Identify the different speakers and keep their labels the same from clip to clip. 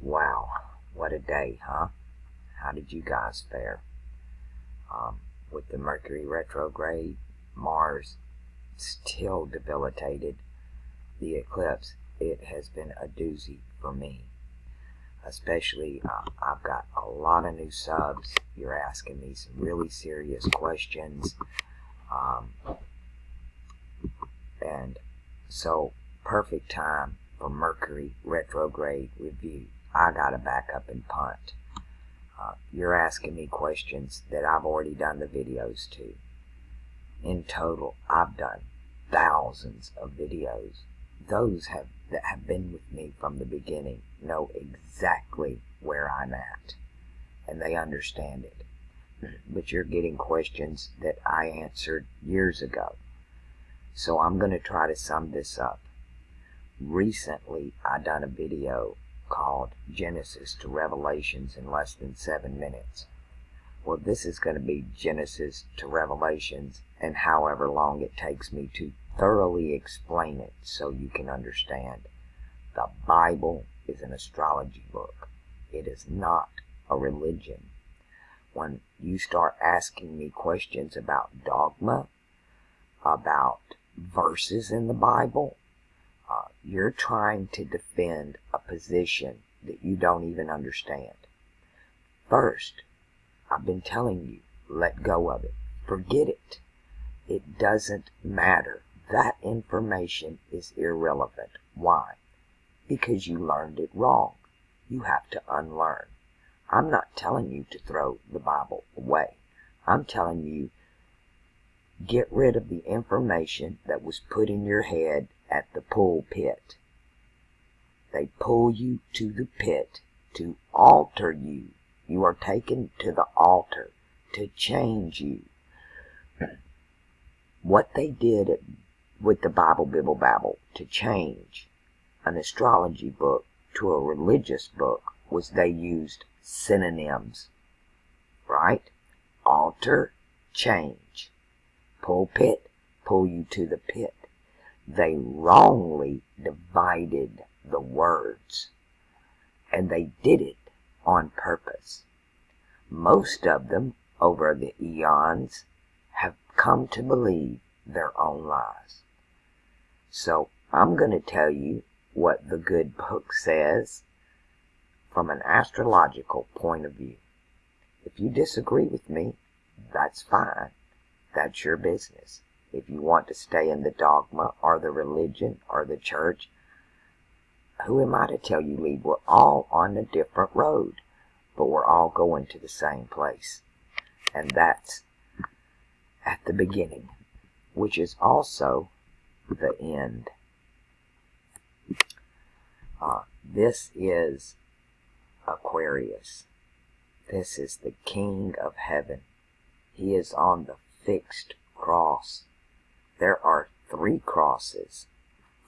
Speaker 1: Wow, what a day, huh? How did you guys fare? With the Mercury retrograde, Mars still debilitated, the eclipse, it has been a doozy for me. Especially, I've got a lot of new subs. You're asking me some really serious questions. And so, perfect time for Mercury retrograde review. I gotta back up and punt. You're asking me questions that I've already done the videos to. In total, I've done thousands of videos. Those that have been with me from the beginning know exactly where I'm at, and they understand it. But you're getting questions that I answered years ago. So I'm going to try to sum this up. Recently, I done a video called Genesis to Revelations in less than 7 minutes. Well, this is going to be Genesis to Revelations and however long it takes me to thoroughly explain it so you can understand. The Bible is an astrology book. It is not a religion. When you start asking me questions about dogma, about verses in the Bible, you're trying to defend a position that you don't even understand. First, I've been telling you, let go of it. Forget it. It doesn't matter. That information is irrelevant. Why? Because you learned it wrong. You have to unlearn. I'm not telling you to throw the Bible away. I'm telling you, get rid of the information that was put in your head at the pulpit. They pull you to the pit to alter you. You are taken to the altar to change you. What they did with the Bible, Bibble, Babble to change an astrology book to a religious book was they used synonyms, right? Alter, change. Pulpit, pull you to the pit. They wrongly divided the words, and they did it on purpose. Most of them, over the eons, have come to believe their own lies. So I'm going to tell you what the good book says from an astrological point of view. If you disagree with me, that's fine. That's your business. If you want to stay in the dogma or the religion or the church, who am I to tell you leave? We're all on a different road, but we're all going to the same place. And that's at the beginning, which is also the end. This is Aquarius. This is the King of Heaven. He is on the fixed cross. There are 3 crosses.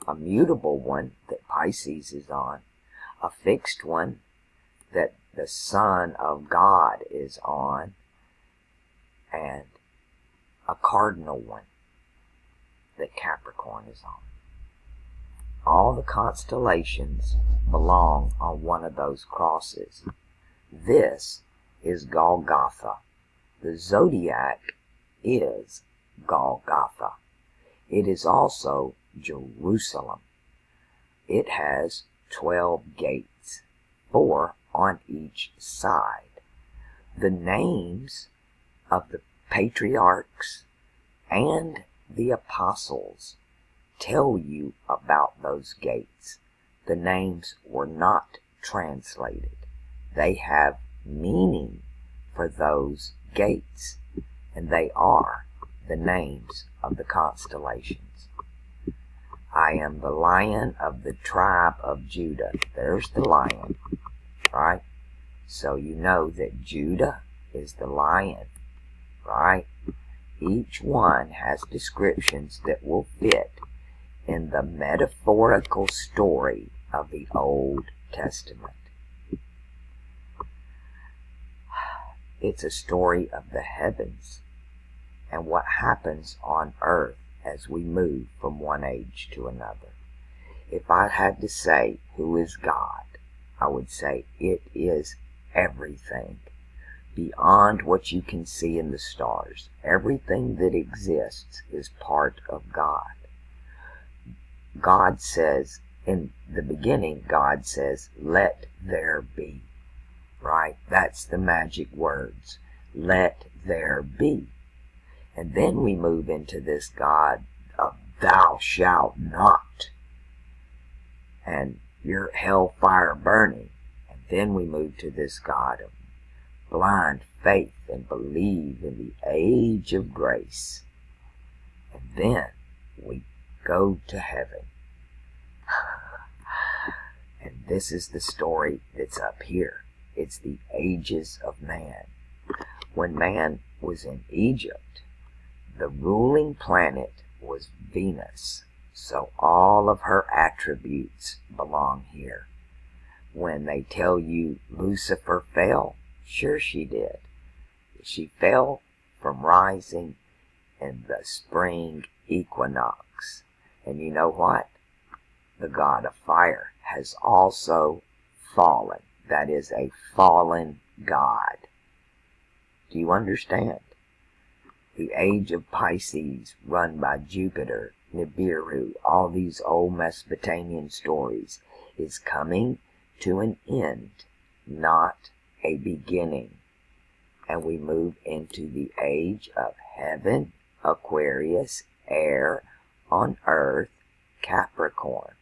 Speaker 1: A mutable one that Pisces is on. A fixed one that the Son of God is on. And a cardinal one that Capricorn is on. All the constellations belong on one of those crosses. This is Golgotha. The zodiac is Golgotha. It is also Jerusalem. It has 12 gates, 4 on each side. The names of the patriarchs and the apostles tell you about those gates. The names were not translated. They have meaning for those gates, and they are the names of the constellations. I am the Lion of the tribe of Judah. There's the lion, right? So you know that Judah is the lion, right? Each one has descriptions that will fit in the metaphorical story of the Old Testament. It's a story of the heavens and what happens on earth as we move from one age to another. If I had to say who is God, I would say it is everything. Beyond what you can see in the stars, everything that exists is part of God. God says, in the beginning, God says, let there be. Right? That's the magic words. Let there be. And then we move into this God of thou shalt not. And your hellfire burning. And then we move to this God of blind faith and believe in the age of grace. And then we go to heaven. And this is the story that's up here. It's the ages of man. When man was in Egypt, the ruling planet was Venus. So all of her attributes belong here. When they tell you Lucifer fell, sure she did. She fell from rising in the spring equinox. And you know what? The God of fire has also fallen. That is a fallen God. Do you understand? The age of Pisces, run by Jupiter, Nibiru, all these old Mesopotamian stories, is coming to an end, not a beginning. And we move into the age of heaven, Aquarius, air, on earth, Capricorn.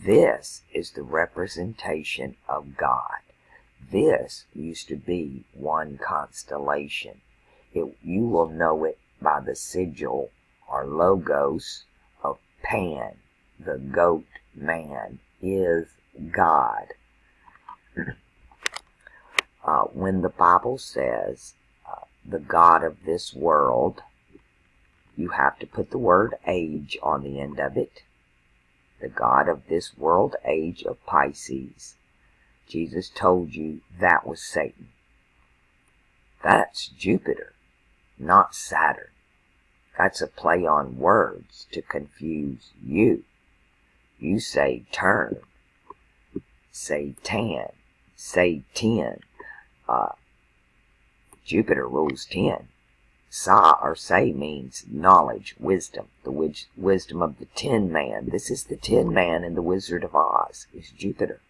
Speaker 1: This is the representation of God. This used to be one constellation. You will know it by the sigil or logos of Pan, the goat man, is God. When the Bible says the God of this world, you have to put the word age on the end of it. The God of this world age of Pisces. Jesus told you that was Satan. That's Jupiter, not Saturn. That's a play on words to confuse you. You say turn, say tan, say 10. Jupiter rules 10. Sa or say means knowledge, wisdom, the wisdom of the Tin Man. This is the Tin Man in the Wizard of Oz, is Jupiter.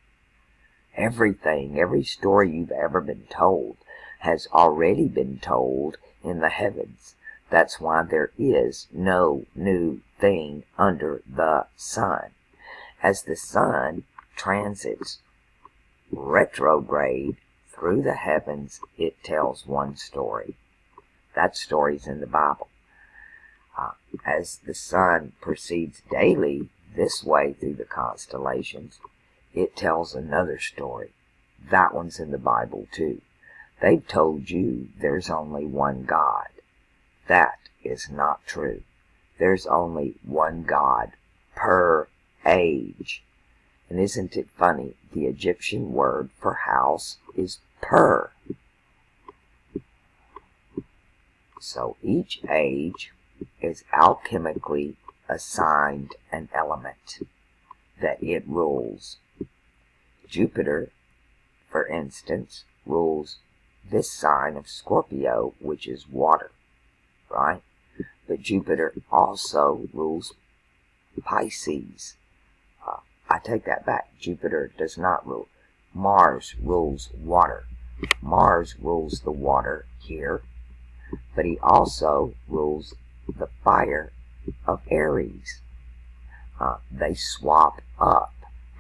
Speaker 1: Everything, every story you've ever been told has already been told in the heavens. That's why there is no new thing under the sun. As the sun transits retrograde through the heavens, it tells one story. That story's in the Bible. As the sun proceeds daily this way through the constellations, it tells another story. That one's in the Bible too. They've told you there's only one God. That is not true. There's only one God per age. And isn't it funny? The Egyptian word for house is per. So each age is alchemically assigned an element that it rules. Jupiter, for instance, rules this sign of Scorpio, which is water, right? But Jupiter also rules Pisces. I take that back. Jupiter does not rule. Mars rules water. Mars rules the water here, but he also rules the fire of Aries. They swap up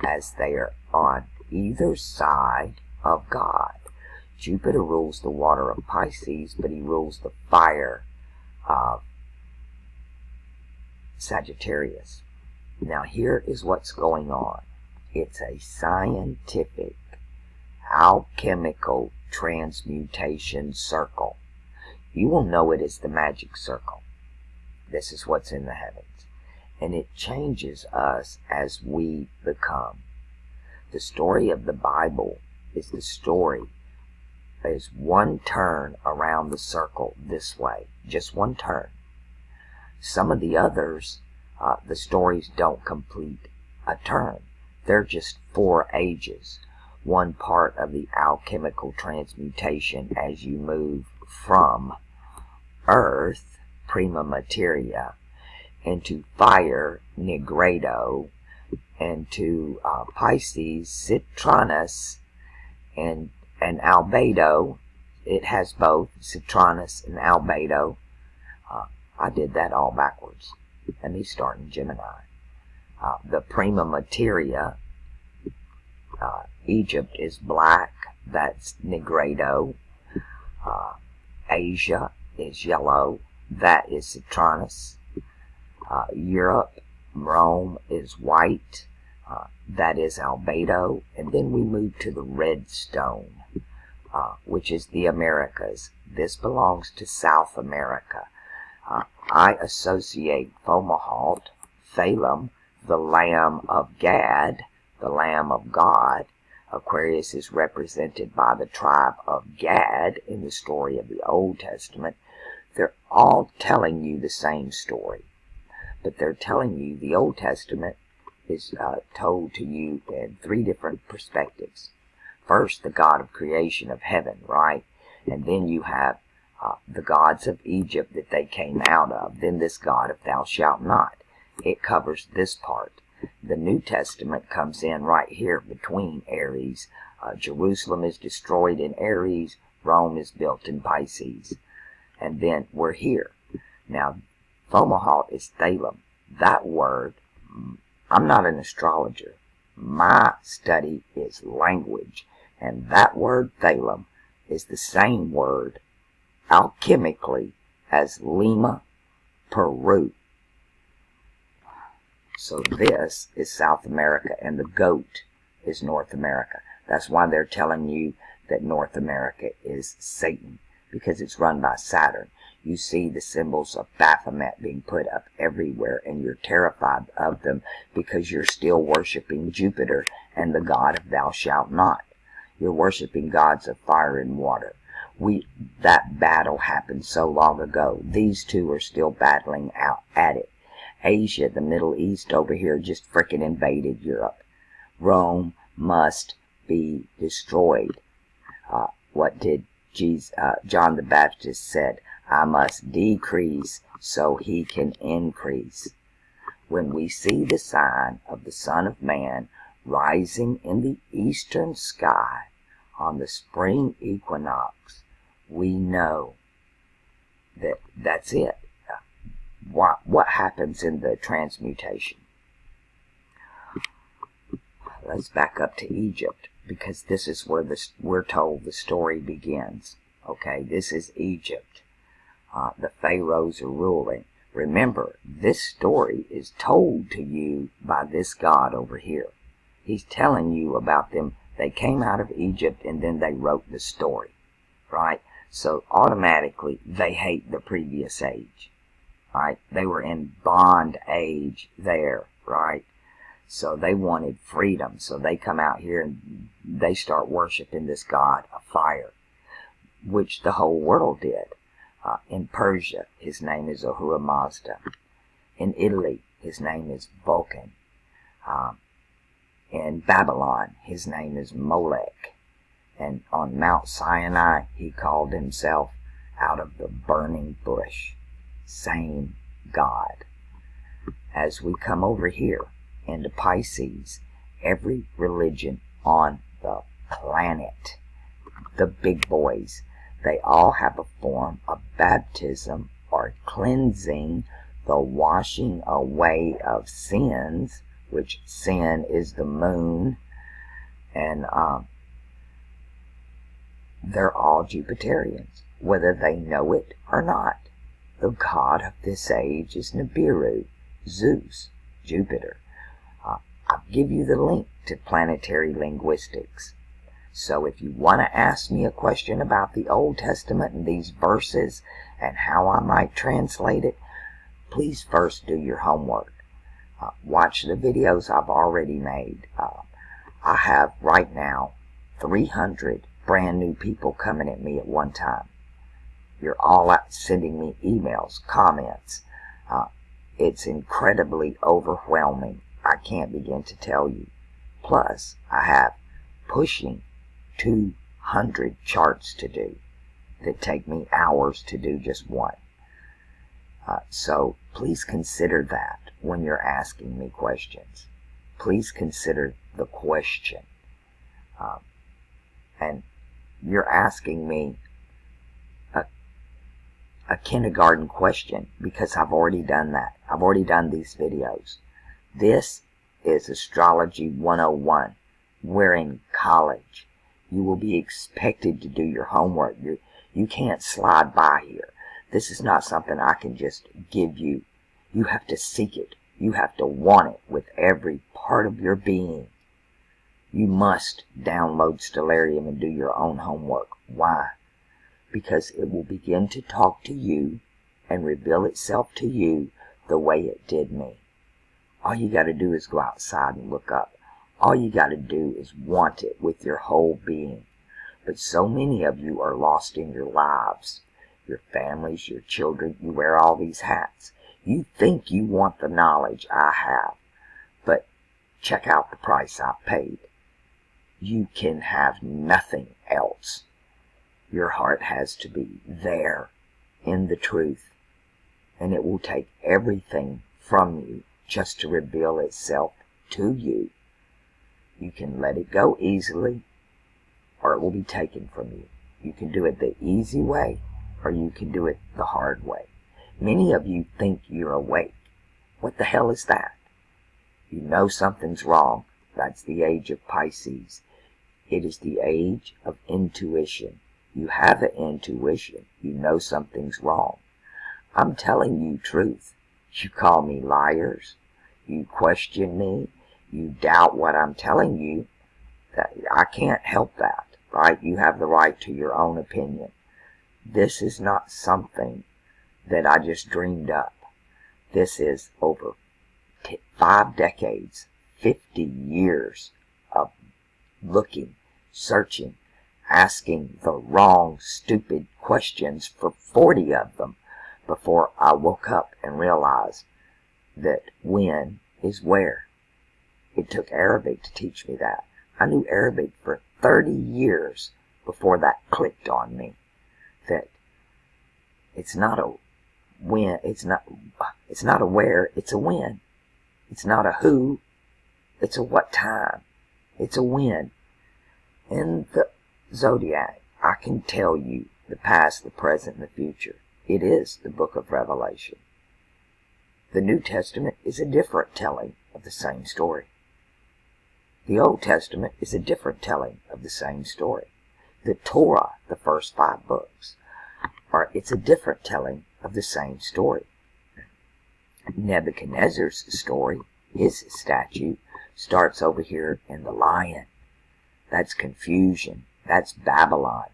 Speaker 1: as they are on either side of God. Jupiter rules the water of Pisces, but he rules the fire of Sagittarius. Now here is what's going on. It's a scientific, alchemical transmutation circle. You will know it as the magic circle. This is what's in the heavens. And it changes us as we become. The story of the Bible is the story. There's one turn around the circle this way. Just one turn. Some of the others, the stories don't complete a turn. They're just 4 ages. one part of the alchemical transmutation as you move from earth, prima materia, into fire, nigredo, into Pisces, citronus, and albedo. It has both citronus and albedo. I did that all backwards. Let me start in Gemini. The prima materia, Egypt is black, that's nigredo. Asia is yellow, that is citronus. Europe, Rome is white, that is albedo. And then we move to the red stone, which is the Americas. This belongs to South America. I associate Fomalhaut, Thalem, the Lamb of Gad, the Lamb of God. Aquarius is represented by the tribe of Gad in the story of the Old Testament. They're all telling you the same story, but they're telling you the Old Testament is told to you in three different perspectives. First, the God of creation of heaven, right? And then you have the gods of Egypt that they came out of. Then this God of thou shalt not. It covers this part. The New Testament comes in right here between Aries. Jerusalem is destroyed in Aries. Rome is built in Pisces. And then we're here. Now, Fomalhaut is Thalem. That word, I'm not an astrologer. My study is language. And that word Thalem is the same word alchemically as Lima, Peru. So this is South America, and the goat is North America. That's why they're telling you that North America is Satan, because it's run by Saturn. You see the symbols of Baphomet being put up everywhere, and you're terrified of them because you're still worshiping Jupiter and the God of thou shalt not. You're worshiping gods of fire and water. That battle happened so long ago. These two are still battling out at it. Asia, the Middle East over here, just frickin' invaded Europe. Rome must be destroyed. What did John the Baptist said? I must decrease so he can increase. When we see the sign of the Son of Man rising in the eastern sky on the spring equinox, we know that that's it. What happens in the transmutation? Let's back up to Egypt, because this is where we're told the story begins. Okay, this is Egypt. The pharaohs are ruling. Remember, this story is told to you by this God over here. He's telling you about them. They came out of Egypt and then they wrote the story, right? So automatically they hate the previous age. Right? They were in bond age there, right? So they wanted freedom. So they come out here and they start worshiping this god of fire, which the whole world did. In Persia, his name is Ahura Mazda. In Italy, his name is Vulcan. In Babylon, his name is Molech. And on Mount Sinai, he called himself out of the burning bush. Same God. As we come over here into Pisces, every religion on the planet, the big boys, they all have a form of baptism or cleansing, the washing away of sins, which sin is the moon, and they're all Jupiterians, whether they know it or not. The god of this age is Nibiru, Zeus, Jupiter. I'll give you the link to Planetary Linguistics. So if you want to ask me a question about the Old Testament and these verses and how I might translate it, please first do your homework. Watch the videos I've already made. I have right now 300 brand new people coming at me at one time. You're all out sending me emails, comments. It's incredibly overwhelming. I can't begin to tell you. Plus, I have pushing 200 charts to do that take me hours to do just one. So please consider that when you're asking me questions. Please consider the question. And you're asking me a kindergarten question because I've already done that. I've already done these videos. This is Astrology 101. We're in college. You will be expected to do your homework. You can't slide by here. This is not something I can just give you. You have to seek it. You have to want it with every part of your being. You must download Stellarium and do your own homework. Why? Because it will begin to talk to you and reveal itself to you the way it did me. All you got to do is go outside and look up. All you got to do is want it with your whole being. But so many of you are lost in your lives, your families, your children. You wear all these hats. You think you want the knowledge I have, but check out the price I paid. You can have nothing else. Your heart has to be there in the truth, and it will take everything from you just to reveal itself to you. You can let it go easily, or it will be taken from you. You can do it the easy way, or you can do it the hard way. Many of you think you're awake. What the hell is that? You know something's wrong. That's the age of Pisces. It is the age of intuition. You have an intuition. You know something's wrong. I'm telling you truth. You call me liars. You question me. You doubt what I'm telling you. I can't help that, right? You have the right to your own opinion. This is not something that I just dreamed up. This is over 5 decades, 50 years of looking, searching, asking the wrong, stupid questions for 40 of them before I woke up and realized that when is where. It took Arabic to teach me that. I knew Arabic for 30 years before that clicked on me. That it's not a when, it's not a where, it's a when. It's not a who, it's a what time. It's a when. In the zodiac, I can tell you the past, the present, and the future. It is the book of Revelation. The New Testament is a different telling of the same story. The Old Testament is a different telling of the same story. The Torah, the first 5 books, it's a different telling of the same story. Nebuchadnezzar's story, his statue, starts over here in the lion. That's confusion. That's Babylon.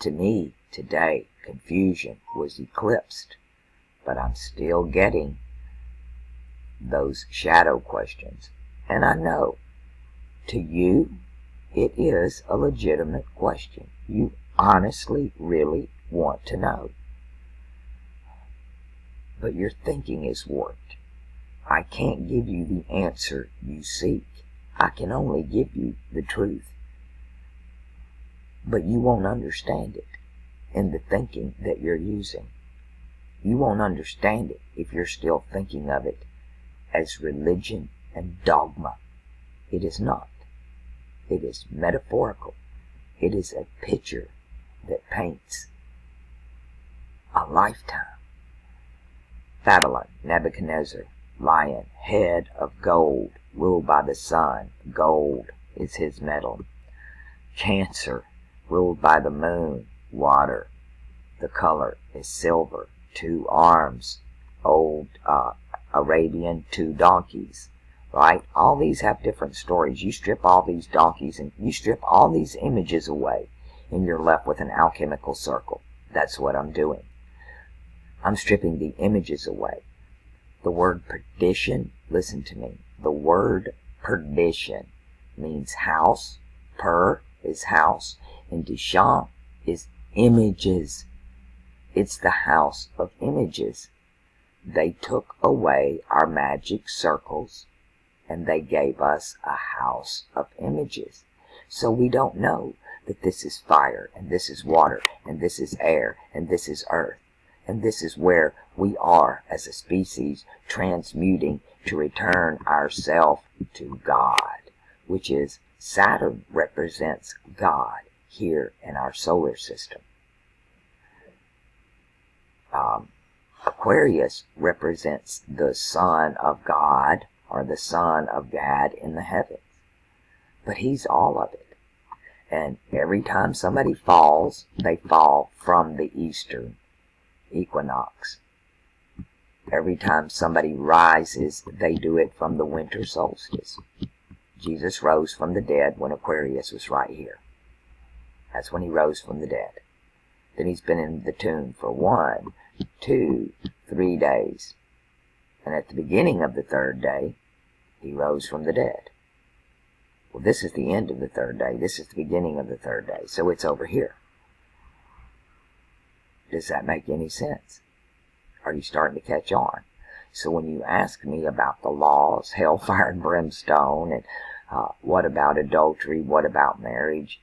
Speaker 1: To me, today, confusion was eclipsed. But I'm still getting those shadow questions. And I know, to you, it is a legitimate question. You honestly, really want to know. But your thinking is warped. I can't give you the answer you seek. I can only give you the truth. But you won't understand it in the thinking that you're using. You won't understand it if you're still thinking of it as religion and dogma. It is not. It is metaphorical. It is a picture that paints a lifetime. Babylon, Nebuchadnezzar, lion, head of gold, ruled by the sun. Gold is his metal. Cancer, ruled by the moon, water. The color is silver. 2 arms, old Arabian, 2 donkeys, right? All these have different stories. You strip all these donkeys and you strip all these images away, and you're left with an alchemical circle. That's what I'm doing. I'm stripping the images away. The word perdition, listen to me. The word perdition means house. Per is house, and dishon is images. It's the house of images. They took away our magic circles, and they gave us a house of images. So we don't know that this is fire, and this is water, and this is air, and this is earth. And this is where we are as a species transmuting to return ourselves to God, which is Saturn represents God here in our solar system. Aquarius represents the Son of God, or the Son of God in the heavens. But he's all of it. And every time somebody falls, they fall from the eastern equinox. Every time somebody rises, they do it from the winter solstice. Jesus rose from the dead when Aquarius was right here. That's when he rose from the dead. Then he's been in the tomb for 1, 2, 3 days. And at the beginning of the 3rd day, he rose from the dead. Well, this is the end of the 3rd day. This is the beginning of the 3rd day. So it's over here. Does that make any sense? Are you starting to catch on? So when you ask me about the laws, hellfire and brimstone, and what about adultery, what about marriage,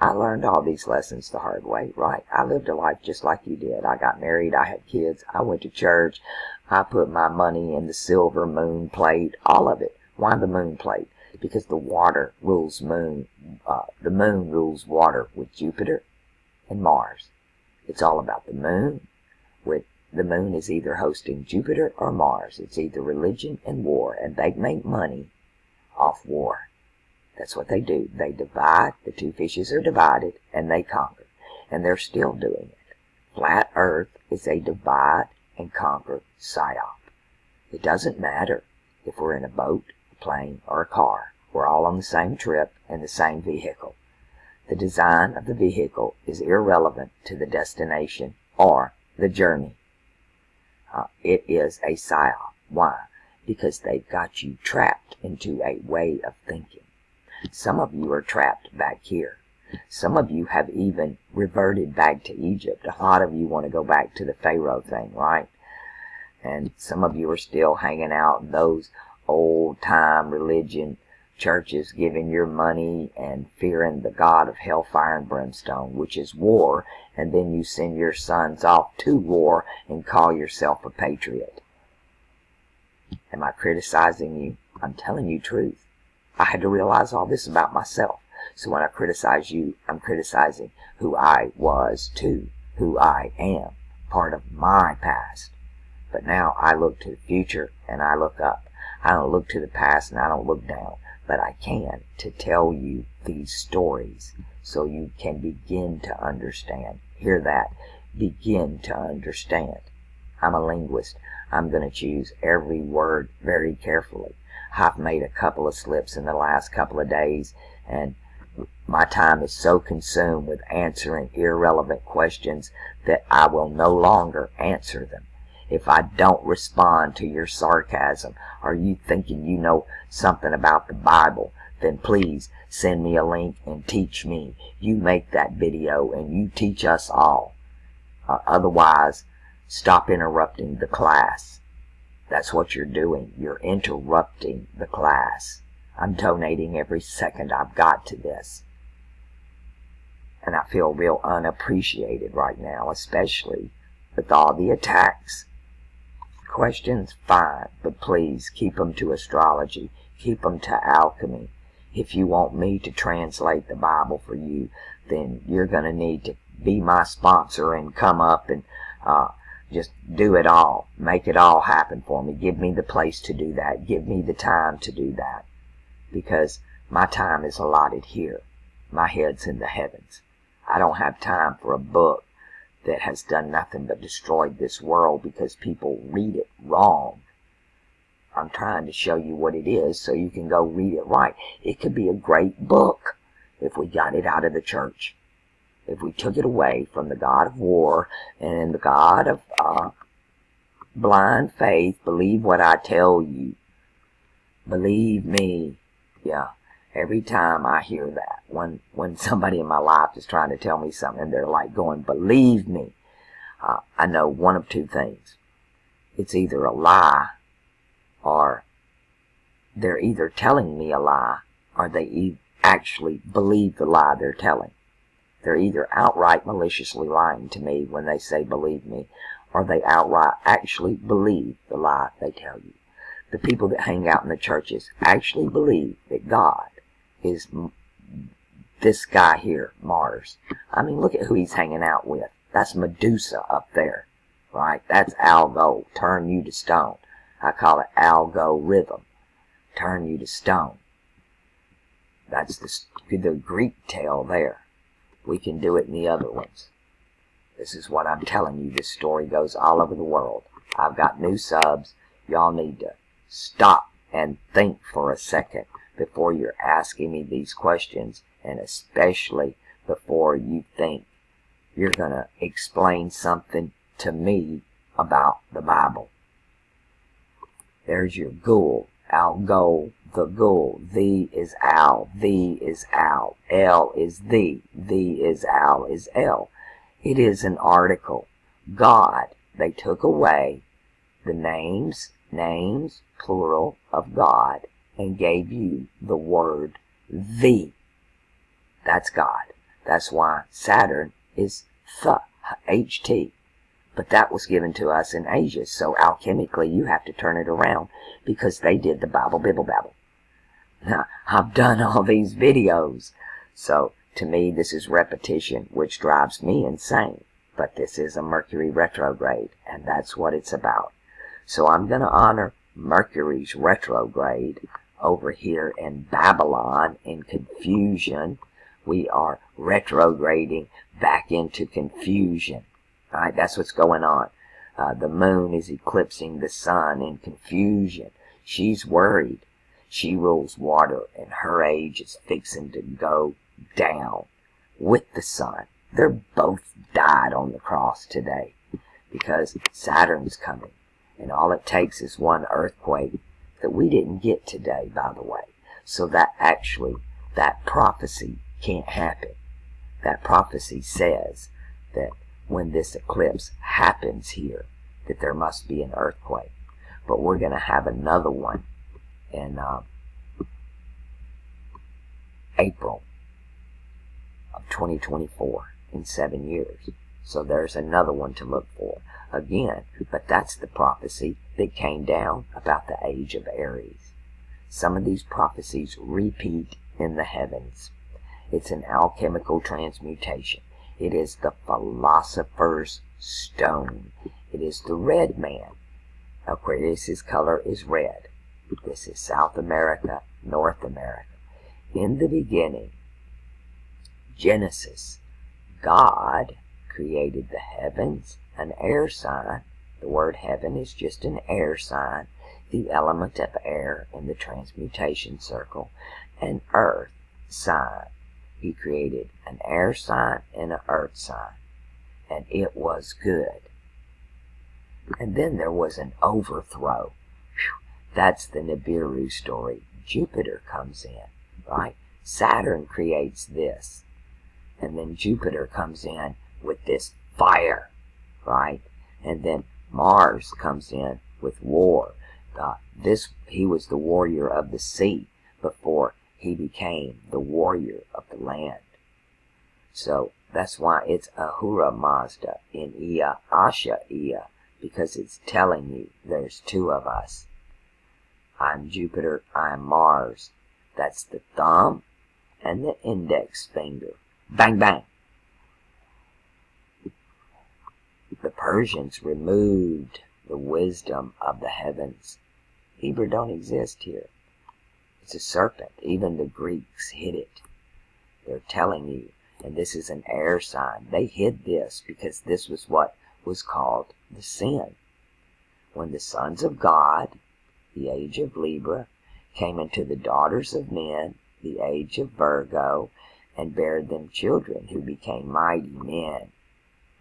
Speaker 1: I learned all these lessons the hard way, right? I lived a life just like you did. I got married, I had kids, I went to church, I put my money in the silver moon plate, all of it. Why the moon plate? Because the water rules moon, the moon rules water with Jupiter and Mars. It's all about the moon. With the moon is either hosting Jupiter or Mars. It's either religion and war, and they make money off war. That's what they do. They divide, the two fishes are divided, and they conquer. And they're still doing it. Flat Earth is a divide and conquer psyop. It doesn't matter if we're in a boat, a plane, or a car. We're all on the same trip in the same vehicle. The design of the vehicle is irrelevant to the destination or the journey. It is a psyop. Why? Because they've got you trapped into a way of thinking. Some of you are trapped back here. Some of you have even reverted back to Egypt. A lot of you want to go back to the Pharaoh thing, right? And some of you are still hanging out in those old-time religion churches, giving your money and fearing the god of hellfire and brimstone, which is war, and then you send your sons off to war and call yourself a patriot. Am I criticizing you? I'm telling you truth. I had to realize all this about myself. So when I criticize you, I'm criticizing who I was too, who I am, part of my past. But now I look to the future and I look up. I don't look to the past and I don't look down. But I can to tell you these stories so you can begin to understand. Hear that. Begin to understand. I'm a linguist. I'm going to choose every word very carefully. I've made a couple of slips in the last couple of days, and my time is so consumed with answering irrelevant questions that I will no longer answer them. If I don't respond to your sarcasm, or you thinking you know something about the Bible, then please send me a link and teach me. You make that video and you teach us all. Otherwise, stop interrupting the class. That's what you're doing. You're interrupting the class. I'm donating every second I've got to this. And I feel real unappreciated right now, especially with all the attacks. Questions, fine, but please keep them to astrology. Keep them to alchemy. If you want me to translate the Bible for you, then you're going to need to be my sponsor and come up and just do it all. Make it all happen for me. Give me the place to do that. Give me the time to do that. Because my time is allotted here. My head's in the heavens. I don't have time for a book that has done nothing but destroyed this world because people read it wrong. I'm trying to show you what it is so you can go read it right. It could be a great book if we got it out of the church. If we took it away from the God of war and the God of blind faith, believe what I tell you. Believe me. Yeah. Every time I hear that, when somebody in my life is trying to tell me something, and they're like going, believe me, I know one of two things. It's either a lie, or they're either telling me a lie, or they actually believe the lie they're telling. They're either outright maliciously lying to me when they say believe me, or they outright actually believe the lie they tell you. The people that hang out in the churches actually believe that God is this guy here, Mars. I mean, look at who he's hanging out with. That's Medusa up there, right? That's algo, turn you to stone. I call it algorithm, turn you to stone. That's the Greek tale there. We can do it in the other ones. This is what I'm telling you. This story goes all over the world. I've got new subs. Y'all need to stop and think for a second before you're asking me these questions, and especially before you think you're going to explain something to me about the Bible. There's your ghoul. Algo, the ghoul. The is al. The is al. L is the. The is al is L. It is an article. God. They took away the names, plural, of God, and gave you the word the. That's God. That's why Saturn is HT. But that was given to us in Asia, so alchemically you have to turn it around because they did the Bible Bibble Babble. Now, I've done all these videos, so to me this is repetition, which drives me insane. But this is a Mercury retrograde, and that's what it's about. So I'm going to honor Mercury's retrograde over here in Babylon in confusion. We are retrograding back into confusion. Alright, that's what's going on. The moon is eclipsing the sun in confusion. She's worried. She rules water, and her age is fixing to go down with the sun. They're both died on the cross today because Saturn's coming. And all it takes is one earthquake that we didn't get today, by the way. So that prophecy can't happen. That prophecy says that when this eclipse happens here, that there must be an earthquake. But we're going to have another one in April of 2024, in 7 years. So there's another one to look for again. But that's the prophecy that came down about the age of Aries. Some of these prophecies repeat in the heavens. It's an alchemical transmutation. It is the philosopher's stone. It is the red man. Aquarius's color is red. This is South America, North America. In the beginning, Genesis, God created the heavens, an air sign. The word heaven is just an air sign, the element of air in the transmutation circle, an earth sign. He created an air sign and an earth sign, and it was good. And then there was an overthrow. That's the Nibiru story. Jupiter comes in, right? Saturn creates this, and then Jupiter comes in with this fire, right? And then Mars comes in with war. He was the warrior of the sea before he became the warrior of the land. So that's why it's Ahura Mazda in Ea Asha Ea, because it's telling you there's two of us. I'm Jupiter, I'm Mars. That's the thumb and the index finger. Bang, bang. The Persians removed the wisdom of the heavens. Hebrew don't exist here. It's a serpent. Even the Greeks hid it. They're telling you, and this is an air sign. They hid this because this was what was called the sin. When the sons of God, the age of Libra, came into the daughters of men, the age of Virgo, and bare them children who became mighty men,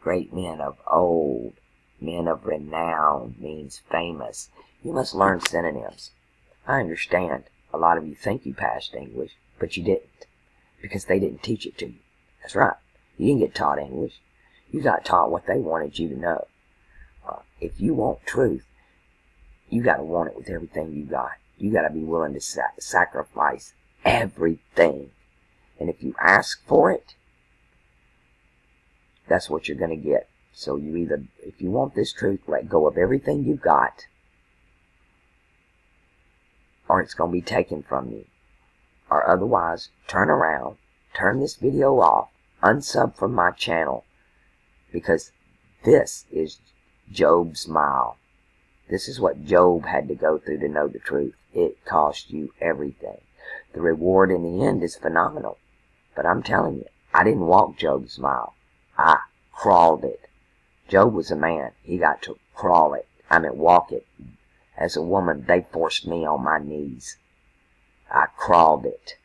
Speaker 1: great men of old, men of renown means famous. You must learn synonyms. I understand. A lot of you think you passed English, but you didn't, because they didn't teach it to you. That's right. You didn't get taught English. You got taught what they wanted you to know. If you want truth, you got to want it with everything you got. You got to be willing to sacrifice everything And if you ask for it, that's what you're going to get. So you either, if you want this truth, let go of everything you've got, or it's going to be taken from you. Or otherwise, turn around, turn this video off, unsub from my channel, because this is Job's mile. This is what Job had to go through to know the truth. It cost you everything. The reward in the end is phenomenal. But I'm telling you, I didn't walk Job's mile. I crawled it. Job was a man. He got to crawl it. Walk it. As a woman, they forced me on my knees. I crawled it.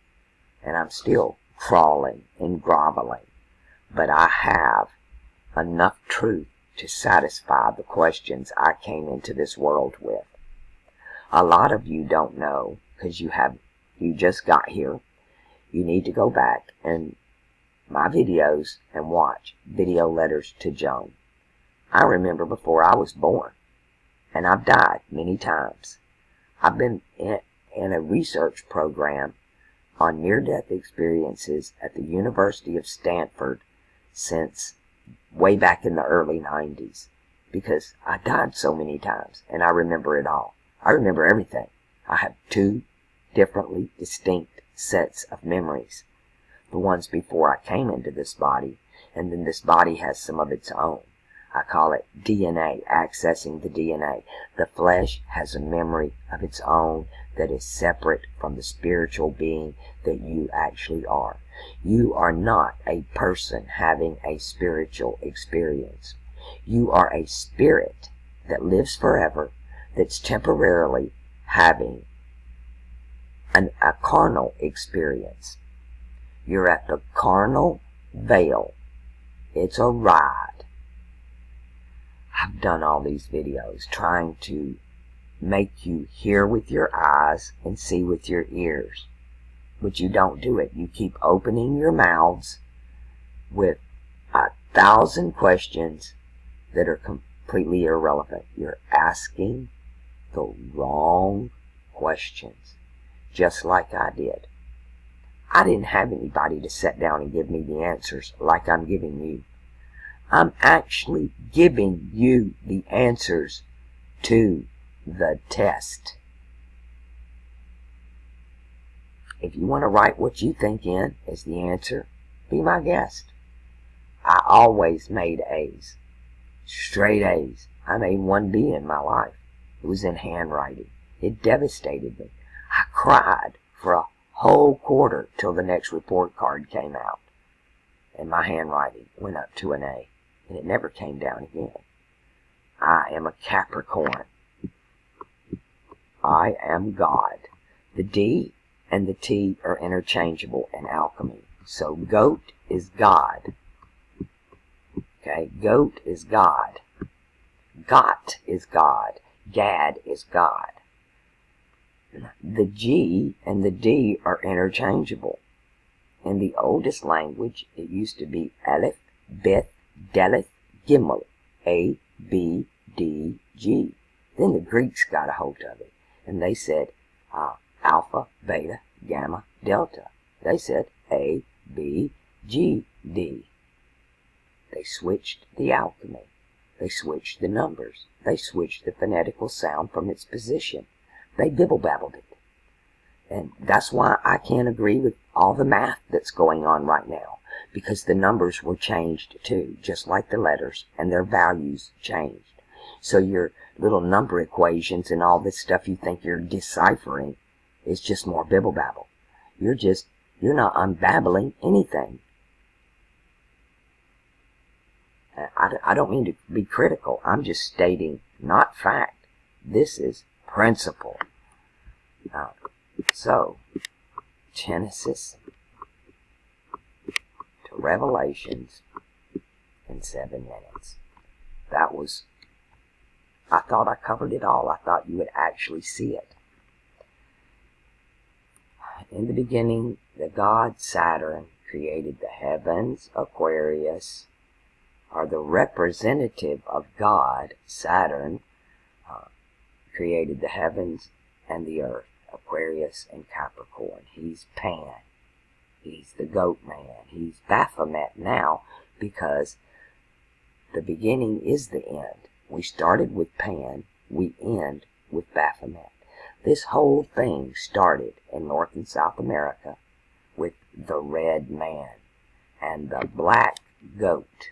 Speaker 1: And I'm still crawling and groveling. But I have enough truth to satisfy the questions I came into this world with. A lot of you don't know, because you just got here. You need to go back and my videos and watch Video Letters to Joan. I remember before I was born, and I've died many times. I've been in a research program on near-death experiences at the University of Stanford since way back in the early 90s, because I died so many times, and I remember it all. I remember everything. I have two differently distinct sets of memories. The ones before I came into this body, and then this body has some of its own. I call it DNA, accessing the DNA. The flesh has a memory of its own that is separate from the spiritual being that you actually are. You are not a person having a spiritual experience. You are a spirit that lives forever, that's temporarily having a carnal experience. You're at the carnal veil. It's a ride. I've done all these videos trying to make you hear with your eyes and see with your ears. But you don't do it. You keep opening your mouths with 1,000 questions that are completely irrelevant. You're asking the wrong questions, just like I did. I didn't have anybody to sit down and give me the answers like I'm giving you. I'm actually giving you the answers to the test. If you want to write what you think in as the answer, be my guest. I always made A's. Straight A's. I made one B in my life. It was in handwriting. It devastated me. I cried for a whole quarter till the next report card came out. And my handwriting went up to an A. And it never came down again. I am a Capricorn. I am God. The D and the T are interchangeable in alchemy. So goat is God. Okay, goat is God. Got is God. Gad is God. The G and the D are interchangeable. In the oldest language, it used to be Aleph, Bet, Dalet, Gimel, A, B, D, G. Then the Greeks got a hold of it, and they said Alpha, Beta, Gamma, Delta. They said A, B, G, D. They switched the alchemy. They switched the numbers. They switched the phonetical sound from its position. They bibble-babbled it. And that's why I can't agree with all the math that's going on right now, because the numbers were changed too, just like the letters, and their values changed. So your little number equations and all this stuff you think you're deciphering is just more bibble-babble. You're not unbabbling anything. I don't mean to be critical. I'm just stating, not fact. This is principle. So, Genesis to Revelations in 7 minutes. That was, I thought I covered it all. I thought you would actually see it. In the beginning, the god Saturn created the heavens. Aquarius are the representative of God. Saturn created the heavens and the earth. Aquarius and Capricorn. He's Pan. He's the goat man. He's Baphomet now because the beginning is the end. We started with Pan, we end with Baphomet. This whole thing started in North and South America with the red man and the black goat.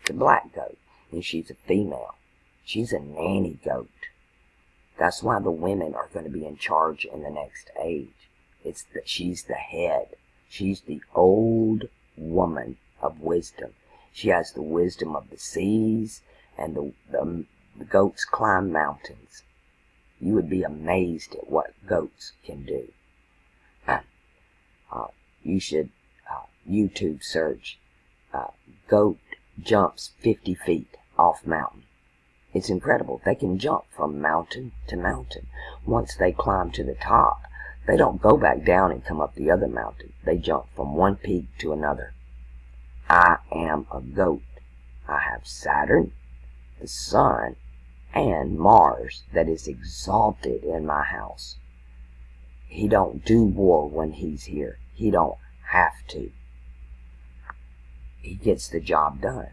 Speaker 1: The black goat. And she's a female. She's a nanny goat. That's why the women are going to be in charge in the next age. She's the head. She's the old woman of wisdom. She has the wisdom of the seas, and the goats climb mountains. You would be amazed at what goats can do. You should YouTube search goat jumps 50 feet off mountain. It's incredible. They can jump from mountain to mountain. Once they climb to the top, they don't go back down and come up the other mountain. They jump from one peak to another. I am a goat. I have Saturn, the Sun, and Mars that is exalted in my house. He don't do war when he's here. He don't have to. He gets the job done.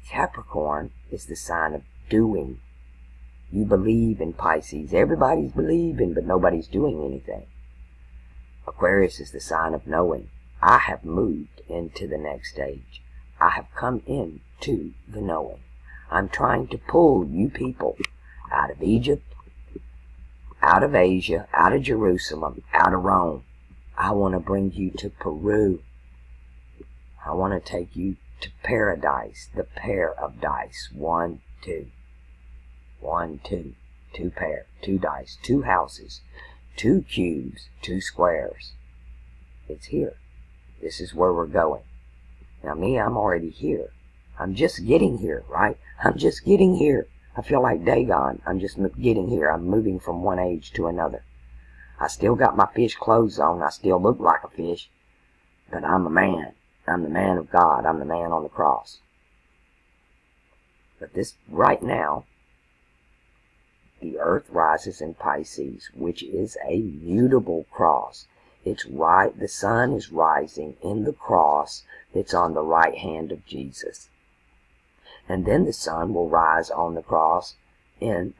Speaker 1: Capricorn is the sign of doing. You believe in Pisces. Everybody's believing, but nobody's doing anything. Aquarius is the sign of knowing. I have moved into the next stage. I have come into the knowing. I'm trying to pull you people out of Egypt, out of Asia, out of Jerusalem, out of Rome. I want to bring you to Peru. I want to take you to paradise, the pair of dice. 1, 2. 1, 2. 2 pair, 2 dice, 2 houses, 2 cubes, 2 squares. It's here. This is where we're going. Now me, I'm already here. I'm just getting here, right? I'm just getting here. I feel like Dagon. I'm just getting here. I'm moving from one age to another. I still got my fish clothes on. I still look like a fish. But I'm a man. I'm the man of God. I'm the man on the cross. But this, right now, the earth rises in Pisces, which is a mutable cross. It's right, the sun is rising in the cross that's on the right hand of Jesus. And then the sun will rise on the cross in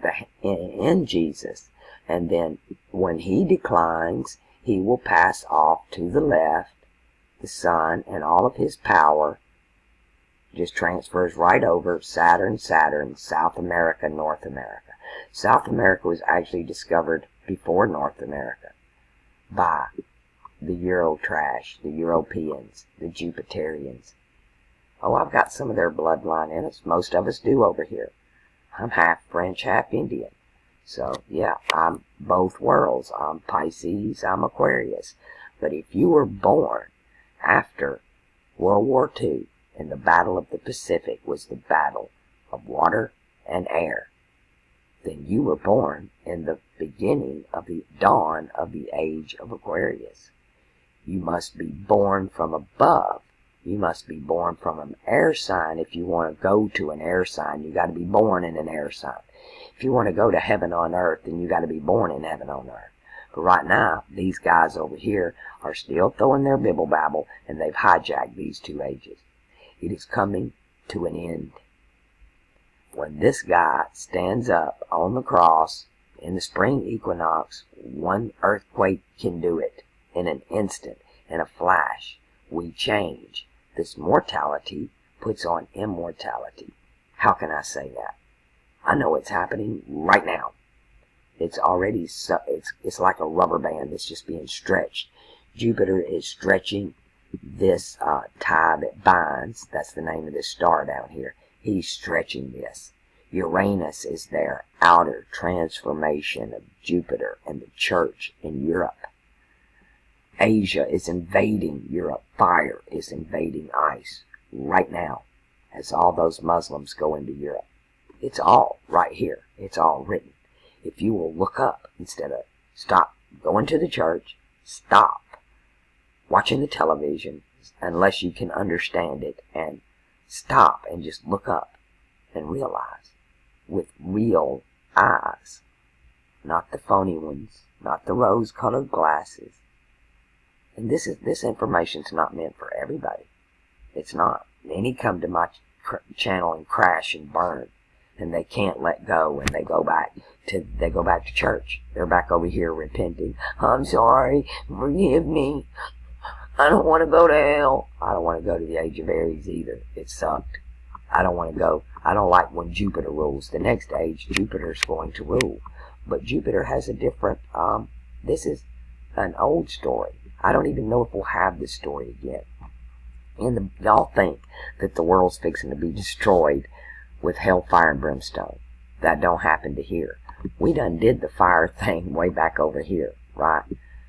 Speaker 1: Jesus. And then when he declines, he will pass off to the left. The sun and all of his power just transfers right over Saturn, South America, North America. South America was actually discovered before North America by the Euro trash, the Europeans, the Jupiterians. Oh, I've got some of their bloodline in us. Most of us do over here. I'm half French, half Indian. So, yeah, I'm both worlds. I'm Pisces, I'm Aquarius. But if you were born after World War II, and the Battle of the Pacific was the battle of water and air, then you were born in the beginning of the dawn of the age of Aquarius. You must be born from above. You must be born from an air sign. If you want to go to an air sign, you got to be born in an air sign. If you want to go to heaven on earth, then you got to be born in heaven on earth. But right now, these guys over here are still throwing their bibble babble, and they've hijacked these 2 ages. It is coming to an end. When this guy stands up on the cross in the spring equinox, one earthquake can do it in an instant, in a flash. We change. This mortality puts on immortality. How can I say that? I know it's happening right now. It's already, it's like a rubber band that's just being stretched. Jupiter is stretching this tie that binds. That's the name of this star down here. He's stretching this. Uranus is their outer transformation of Jupiter and the church in Europe. Asia is invading Europe. Fire is invading ice right now as all those Muslims go into Europe. It's all right here. It's all written. If you will look up instead of stop going to the church, stop watching the television unless you can understand it, and stop and just look up and realize with real eyes, not the phony ones, not the rose-colored glasses, And this information's not meant for everybody. It's not. Many come to my channel and crash and burn, and they can't let go, and they go back to church. They're back over here repenting. I'm sorry, forgive me. I don't want to go to hell. I don't want to go to the Age of Aries either. It sucked. I don't want to go. I don't like when Jupiter rules. The next age, Jupiter's going to rule. But Jupiter has a different, this is an old story. I don't even know if we'll have this story again. Y'all think that the world's fixing to be destroyed with hellfire and brimstone. That don't happen to here. We done did the fire thing way back over here, right?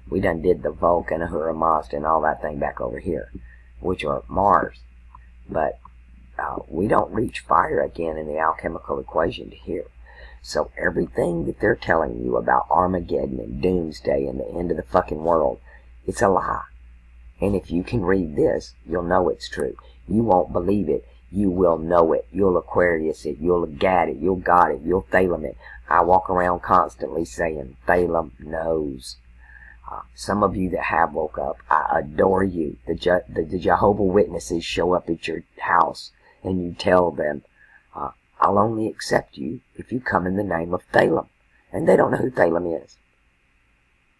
Speaker 1: We done did the Vulcan, Ahura Mazda, and all that thing back over here, which are Mars. But we don't reach fire again in the alchemical equation to here. So everything that they're telling you about Armageddon and Doomsday and the end of the fucking world, it's a lie. And if you can read this, you'll know it's true. You won't believe it. You will know it. You'll Aquarius it. You'll Gat it. You'll got it. You'll Thalem it. I walk around constantly saying, Thalem knows. Some of you that have woke up, I adore you. The Jehovah Witnesses show up at your house and you tell them, I'll only accept you if you come in the name of Thalem. And they don't know who Thalem is.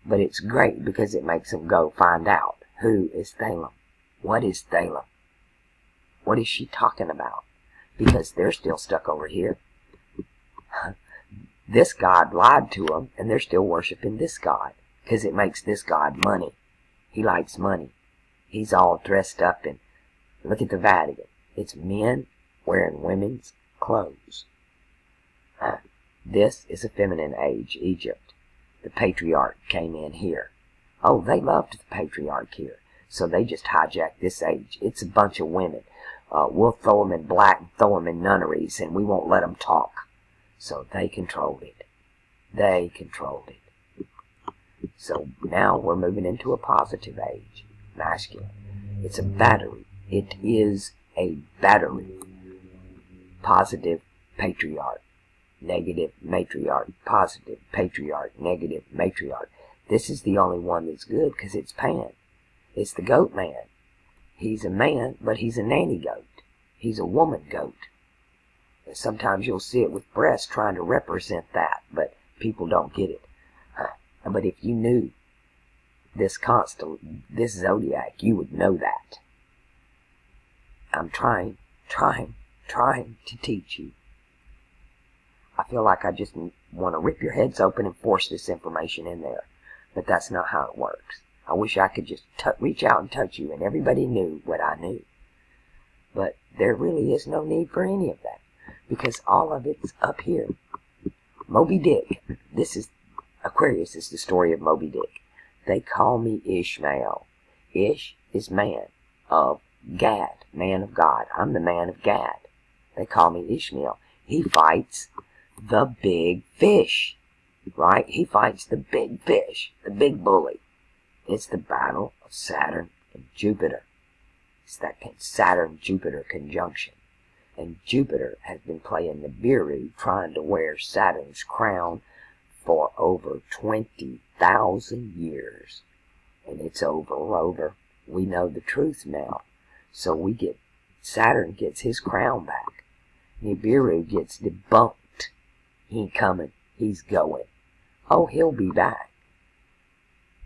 Speaker 1: But it's great because it makes them go find out. Who is Thalem? What is Thalem? What is she talking about? Because they're still stuck over here. This God lied to them, and they're still worshiping this God. Because it makes this God money. He likes money. He's all dressed up and look at the Vatican. It's men wearing women's clothes. This is a feminine age, Egypt. The patriarch came in here. Oh, they loved the patriarch here. So they just hijacked this age. It's a bunch of women. We'll throw them in black and throw them in nunneries, and we won't let them talk. So they controlled it. They controlled it. So now we're moving into a positive age, masculine. It's a battery. It is a battery. Positive patriarch, negative matriarch, positive patriarch, negative matriarch. This is the only one that's good because it's Pan. It's the goat man. He's a man, but he's a nanny goat. He's a woman goat. And sometimes you'll see it with breasts trying to represent that, but people don't get it. But if you knew this zodiac, you would know that. I'm trying to teach you. I feel like I just want to rip your heads open and force this information in there. But that's not how it works. I wish I could just reach out and touch you and everybody knew what I knew. But there really is no need for any of that. Because all of it's up here. Moby Dick. This is Aquarius is the story of Moby Dick. They call me Ishmael. Ish is man of Gad, man of God. I'm the man of Gad. They call me Ishmael. He fights the big fish, right? He fights the big fish, the big bully. It's the battle of Saturn and Jupiter. It's that Saturn-Jupiter conjunction. And Jupiter has been playing the Biru, trying to wear Saturn's crown for over 20,000 years. And it's over. We know the truth now. So Saturn gets his crown back. Nibiru gets debunked. He ain't coming. He's going. Oh, he'll be back.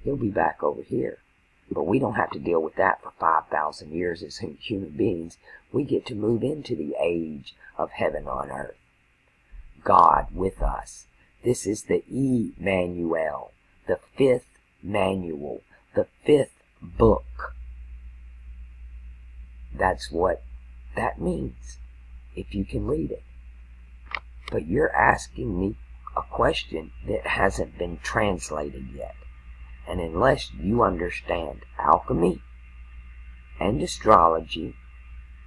Speaker 1: He'll be back over here. But we don't have to deal with that for 5,000 years as human beings. We get to move into the age of heaven on earth. God with us. This is the Emmanuel, the fifth manual, the fifth book. That's what that means, if you can read it. But you're asking me a question that hasn't been translated yet. And unless you understand alchemy and astrology,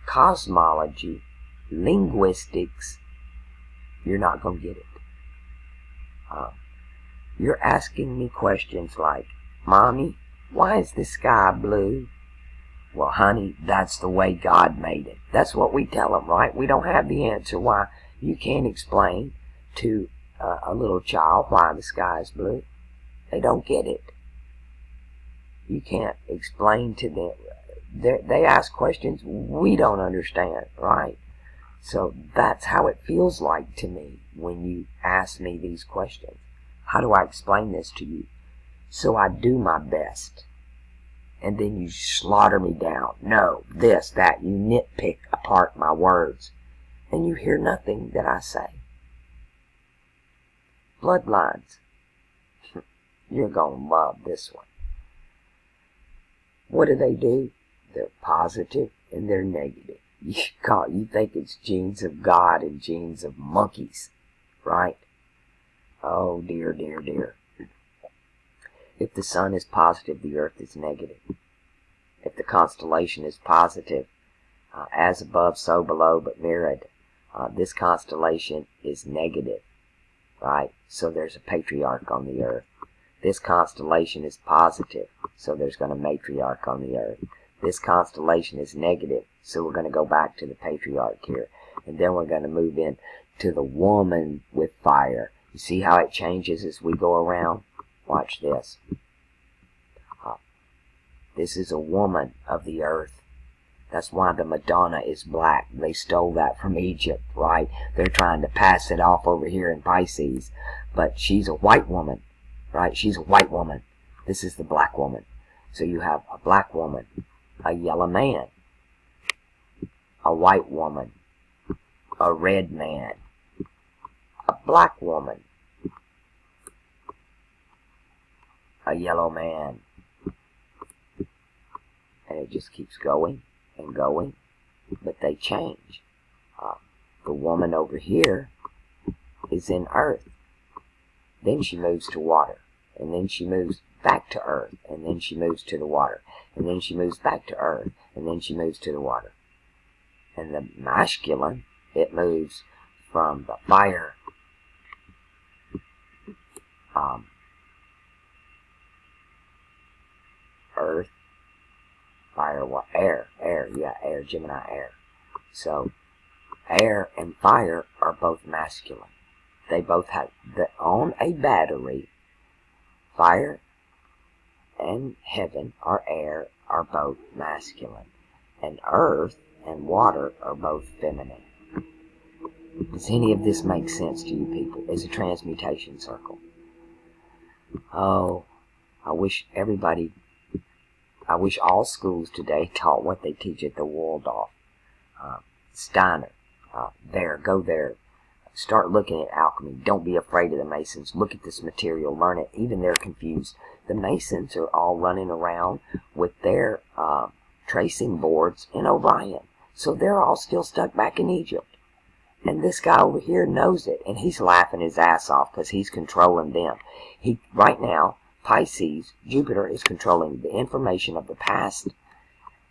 Speaker 1: cosmology, linguistics, you're not going to get it. You're asking me questions like, Mommy, why is the sky blue? Well, honey, that's the way God made it. That's what we tell them, right? We don't have the answer why. You can't explain to a little child why the sky is blue. They don't get it. You can't explain to them. They ask questions we don't understand, right? So that's how it feels like to me when you ask me these questions. How do I explain this to you? So I do my best. And then you slaughter me down. No, this, that. You nitpick apart my words. And you hear nothing that I say. Bloodlines. You're going to love this one. What do? They're positive and they're negative. You think it's genes of God and genes of monkeys, right? Oh, dear, dear, dear. If the sun is positive, the earth is negative. If the constellation is positive, as above, so below, but mirrored, this constellation is negative, right? So there's a patriarch on the earth. This constellation is positive, so there's going to be a matriarch on the earth. This constellation is negative, so we're going to go back to the patriarch here. And then we're going to move in to the woman with fire. You see how it changes as we go around? Watch this. This is a woman of the earth. That's why the Madonna is black. They stole that from Egypt, right? They're trying to pass it off over here in Pisces. But she's a white woman, right? She's a white woman. This is the black woman. So you have a black woman, a yellow man, a white woman, a red man, a black woman, a yellow man. And it just keeps going and going, but they change. The woman over here is in earth. Then she moves to water, and then she moves back to earth, and then she moves to the water, and then she moves back to earth, and then she moves to the water. And the masculine, it moves from the fire, earth, fire, what? Air, Gemini air. So, air and fire are both masculine. They both have, on a battery, fire and heaven, or air, are both masculine. And earth and water are both feminine. Does any of this make sense to you people? It's a transmutation circle. Oh, I wish all schools today taught what they teach at the Waldorf. Steiner. Go there. Start looking at alchemy. Don't be afraid of the Masons. Look at this material. Learn it. Even they're confused. The Masons are all running around with their tracing boards in Orion. So they're all still stuck back in Egypt. And this guy over here knows it. And he's laughing his ass off because he's controlling them. Right now, Pisces, Jupiter is controlling the information of the past,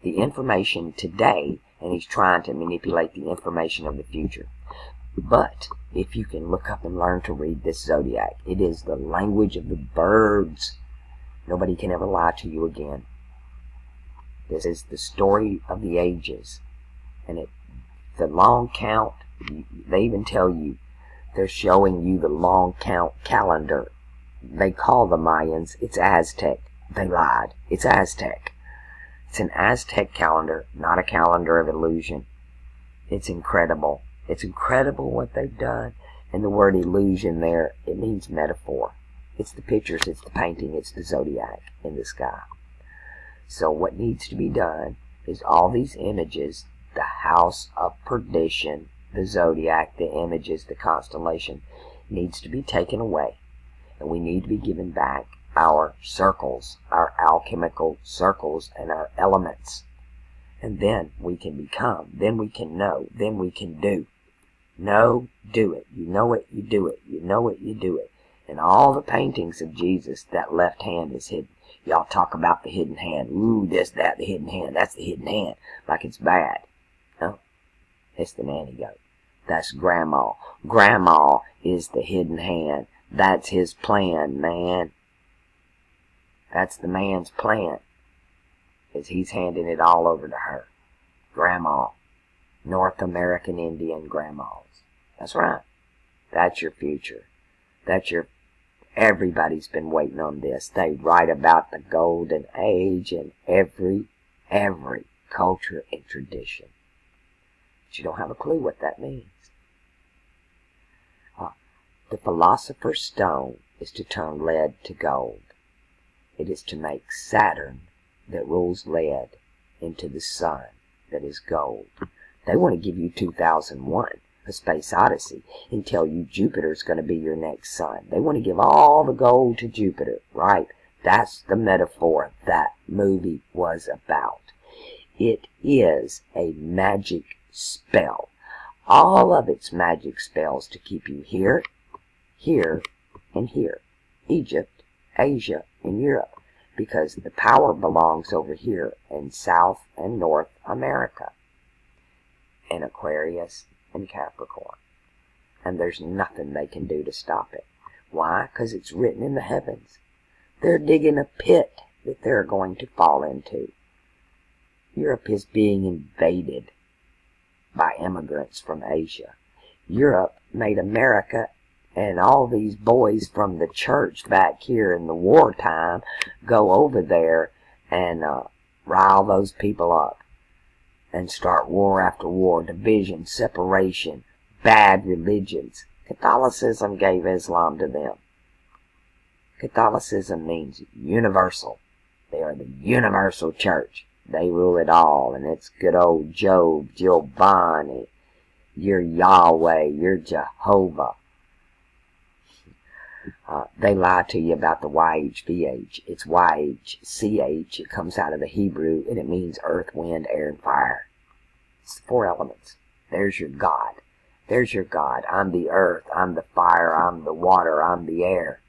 Speaker 1: the information today, and he's trying to manipulate the information of the future. But if you can look up and learn to read this zodiac, it is the language of the birds. Nobody can ever lie to you again. This is the story of the ages. And the long count, they even tell you, they're showing you the long count calendar. They call the Mayans, it's Aztec. They lied. It's Aztec. It's an Aztec calendar, not a calendar of illusion. It's incredible. It's incredible what they've done. And the word illusion there, it means metaphor. It's the pictures, it's the painting, it's the zodiac in the sky. So what needs to be done is all these images, the house of perdition, the zodiac, the images, the constellation, needs to be taken away. And we need to be given back our circles, our alchemical circles, and our elements. And then we can become, then we can know, then we can do. Know, do it. You know it, you do it. You know it, you do it. In all the paintings of Jesus, that left hand is hidden. Y'all talk about the hidden hand. Ooh, this, that, the hidden hand. That's the hidden hand. Like it's bad. No, it's the nanny goat. That's Grandma. Grandma is the hidden hand. That's his plan, man. That's the man's plan. Is he's handing it all over to her. Grandma. North American Indian grandmas. That's right. That's your future. That's your Everybody's been waiting on this. They write about the golden age in every culture and tradition. But you don't have a clue what that means. The philosopher's stone is to turn lead to gold. It is to make Saturn, that rules lead, into the sun, that is gold. They want to give you 2001, A Space Odyssey, and tell you Jupiter's going to be your next sun. They want to give all the gold to Jupiter, right? That's the metaphor that movie was about. It is a magic spell. All of its magic spells to keep you here, here, and here. Egypt, Asia, and Europe. Because the power belongs over here in South and North America. In Aquarius and Capricorn. And there's nothing they can do to stop it. Why? Because it's written in the heavens. They're digging a pit that they're going to fall into. Europe is being invaded by immigrants from Asia. Europe made America and all these boys from the church back here in the wartime go over there and rile those people up and start war after war, division, separation, bad religions. Catholicism gave Islam to them. Catholicism means universal. They are the universal church. They rule it all, and it's good old Job, Giovanni, you're Yahweh, you're Jehovah. They lie to you about the YHVH. It's YHCH. It comes out of the Hebrew, and it means earth, wind, air, and fire. It's the 4 elements. There's your God. There's your God. I'm the earth. I'm the fire. I'm the water. I'm the air.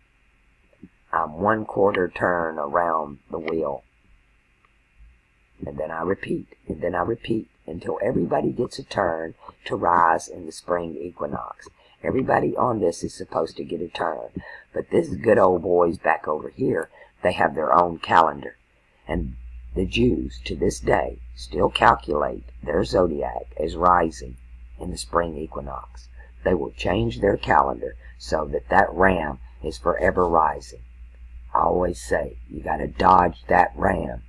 Speaker 1: I'm 1/4 turn around the wheel. And then I repeat, and then I repeat, until everybody gets a turn to rise in the spring equinox. Everybody on this is supposed to get a turn. But this good old boys back over here, they have their own calendar. And the Jews, to this day, still calculate their zodiac as rising in the spring equinox. They will change their calendar so that that ram is forever rising. I always say, you got to dodge that ram.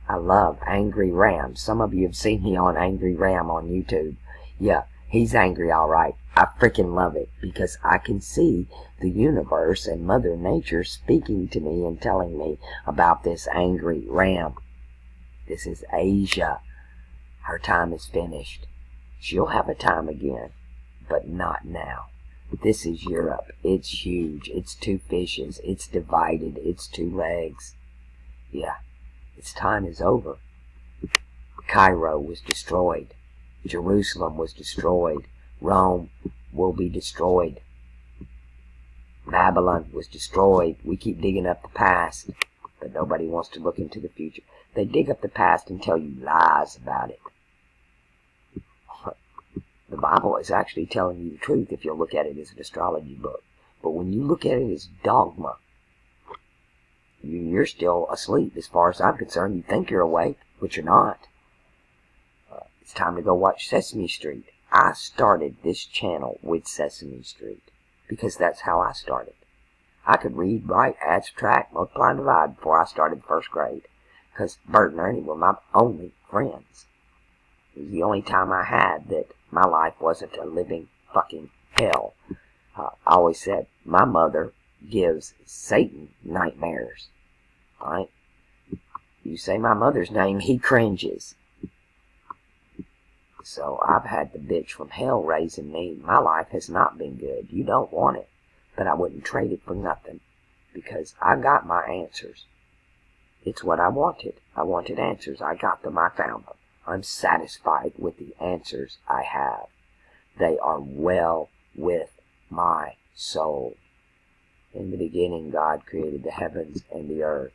Speaker 1: I love Angry Ram. Some of you have seen me on Angry Ram on YouTube. Yeah, he's angry all right. I freaking love it because I can see the universe and Mother Nature speaking to me and telling me about this angry ram. This is Asia. Her time is finished. She'll have a time again, but not now. This is Europe. It's huge. It's 2 fishes. It's divided. It's 2 legs. Yeah, its time is over. Cairo was destroyed. Jerusalem was destroyed. Rome will be destroyed. Babylon was destroyed. We keep digging up the past, but nobody wants to look into the future. They dig up the past and tell you lies about it. The Bible is actually telling you the truth if you look at it as an astrology book. But when you look at it as dogma, you're still asleep as far as I'm concerned. You think you're awake, but you're not. It's time to go watch Sesame Street. I started this channel with Sesame Street because that's how I started. I could read, write, add, subtract, multiply, and divide before I started 1st grade because Bert and Ernie were my only friends. It was the only time I had that my life wasn't a living fucking hell. I always said my mother gives Satan nightmares. Right? You say my mother's name, he cringes. So I've had the bitch from hell raising me. My life has not been good. You don't want it. But I wouldn't trade it for nothing. Because I got my answers. It's what I wanted. I wanted answers. I got them. I found them. I'm satisfied with the answers I have. They are well with my soul. In the beginning, God created the heavens and the earth.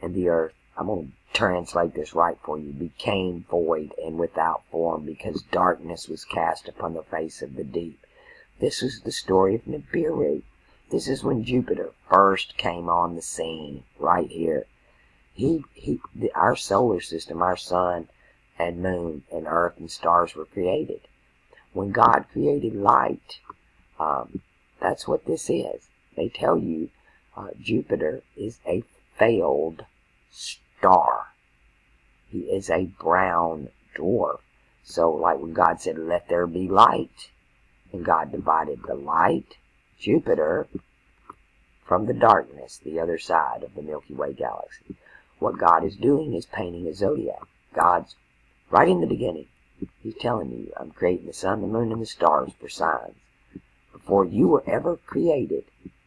Speaker 1: And the earth, I'm going to translate this right for you, became void and without form because darkness was cast upon the face of the deep. This is the story of Nibiru. This is when Jupiter first came on the scene, right here. Our solar system, our sun and moon and earth and stars were created. When God created light, that's what this is. They tell you Jupiter is a failed star. He is a brown dwarf. So like when God said, let there be light, and God divided the light, Jupiter, from the darkness, the other side of the Milky Way galaxy. What God is doing is painting a zodiac. God's, right in the beginning, He's telling you, I'm creating the sun, the moon, and the stars for signs. Before you were ever created,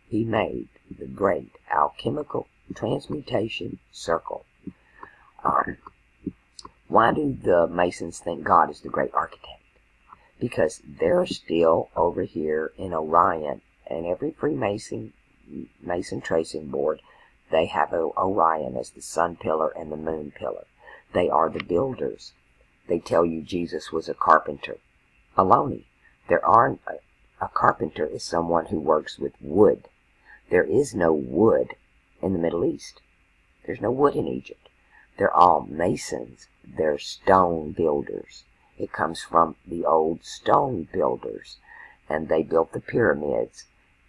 Speaker 1: He made the great alchemical transmutation circle. Why do the Masons think God is the great architect? Because they're still over here in Orion, and every Freemason Mason tracing board, they have Orion as the sun pillar and the moon pillar. They are the builders. They tell you Jesus was a carpenter. Baloney. A carpenter is someone who works with wood. There is no wood in the Middle East. There's no wood in Egypt. They're all masons. They're stone builders. It comes from the old stone builders. And they built the pyramids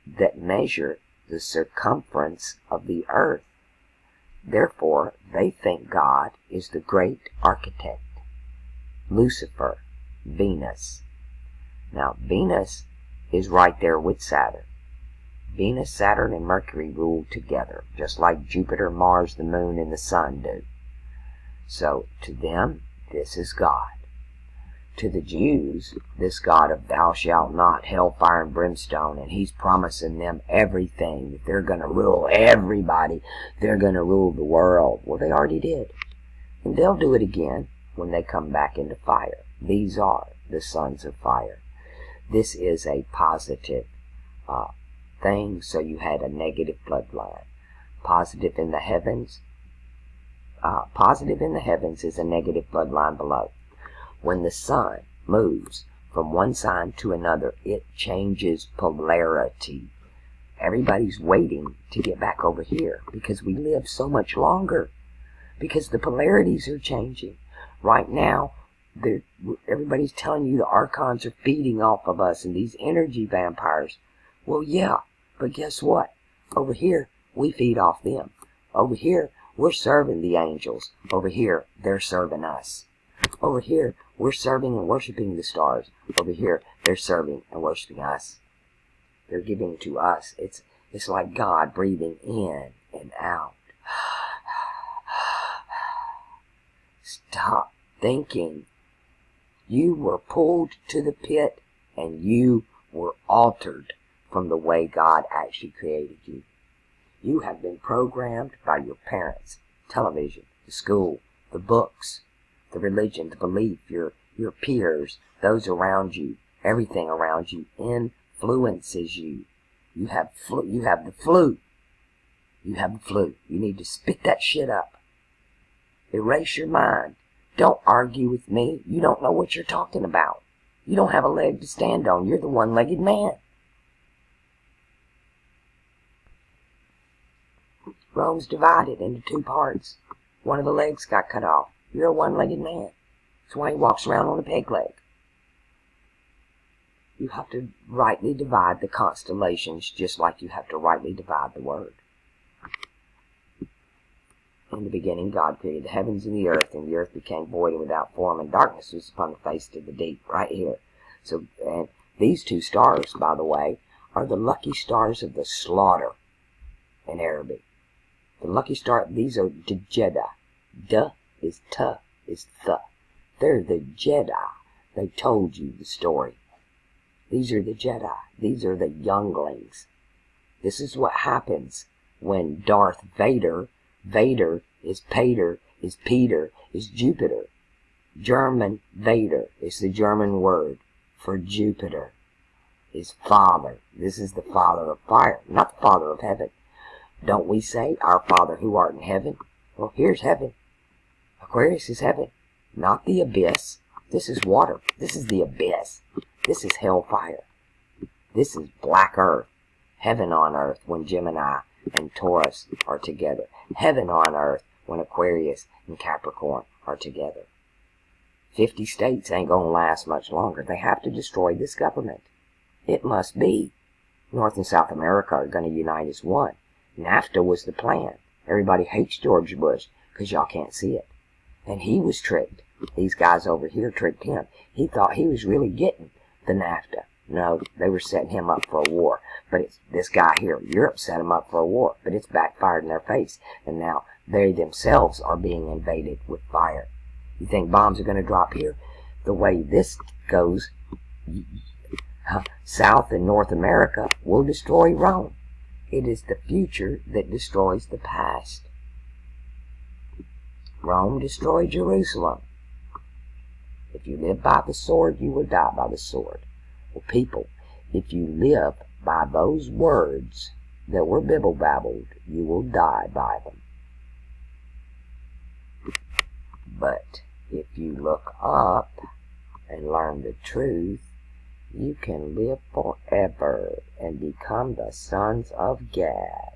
Speaker 1: that measure the circumference of the earth. Therefore, they think God is the great architect. Lucifer, Venus. Now, Venus is right there with Saturn. Venus, Saturn, and Mercury rule together, just like Jupiter, Mars, the moon, and the sun do. So, to them, this is God. To the Jews, this God of thou shalt not, hellfire and brimstone, and He's promising them everything, that they're going to rule everybody, they're going to rule the world. Well, they already did. And they'll do it again when they come back into fire. These are the sons of fire. This is a positive thing, so you had a negative bloodline. Positive in the heavens is a negative bloodline below. When the sun moves from one sign to another, it changes polarity. Everybody's waiting to get back over here because we live so much longer, because the polarities are changing. Right now, everybody's telling you the archons are feeding off of us and these energy vampires. Well, yeah, but guess what? Over here, we feed off them. Over here, we're serving the angels. Over here, they're serving us. Over here, we're serving and worshiping the stars. Over here, they're serving and worshiping us. They're giving to us. It's like God breathing in and out. Stop thinking. You were pulled to the pit and you were altered from the way God actually created you. You have been programmed by your parents, television, the school, the books, the religion, the belief, your peers, those around you, everything around you influences you. You have the flu. You have the flu. You need to spit that shit up. Erase your mind. Don't argue with me. You don't know what you're talking about. You don't have a leg to stand on. You're the one-legged man. Rome's divided into two parts. One of the legs got cut off. You're a one-legged man. That's why he walks around on a peg leg. You have to rightly divide the constellations just like you have to rightly divide the word. In the beginning, God created the heavens and the earth became void and without form, and darkness was upon the face of the deep, right here. So, and these two stars, by the way, are the lucky stars of the slaughter in Arabic. The lucky star, these are the Jedi. Duh is tuh, is the. They're the Jedi. They told you the story. These are the Jedi. These are the younglings. This is what happens when Darth Vader is Pater, is Peter, is Jupiter. German Vader is the German word for Jupiter. Is Father. This is the Father of fire, not the Father of heaven. Don't we say, Our Father who art in heaven? Well, here's heaven. Aquarius is heaven, not the abyss. This is water. This is the abyss. This is hellfire. This is black earth. Heaven on earth when Gemini and Taurus are together. Heaven on earth when Aquarius and Capricorn are together. 50 states ain't gonna last much longer. They have to destroy this government. It must be. North and South America are gonna unite as one. NAFTA was the plan. Everybody hates George Bush because y'all can't see it. And he was tricked. These guys over here tricked him. He thought he was really getting the NAFTA. No, they were setting him up for a war. But it's this guy here, Europe, set him up for a war. But it's backfired in their face. And now they themselves are being invaded with fire. You think bombs are going to drop here? The way this goes, South and North America will destroy Rome. It is the future that destroys the past. Rome destroyed Jerusalem. If you live by the sword, you will die by the sword. Well, people, if you live by those words that were bibble-babbled, you will die by them. But if you look up and learn the truth, you can live forever and become the sons of Gad.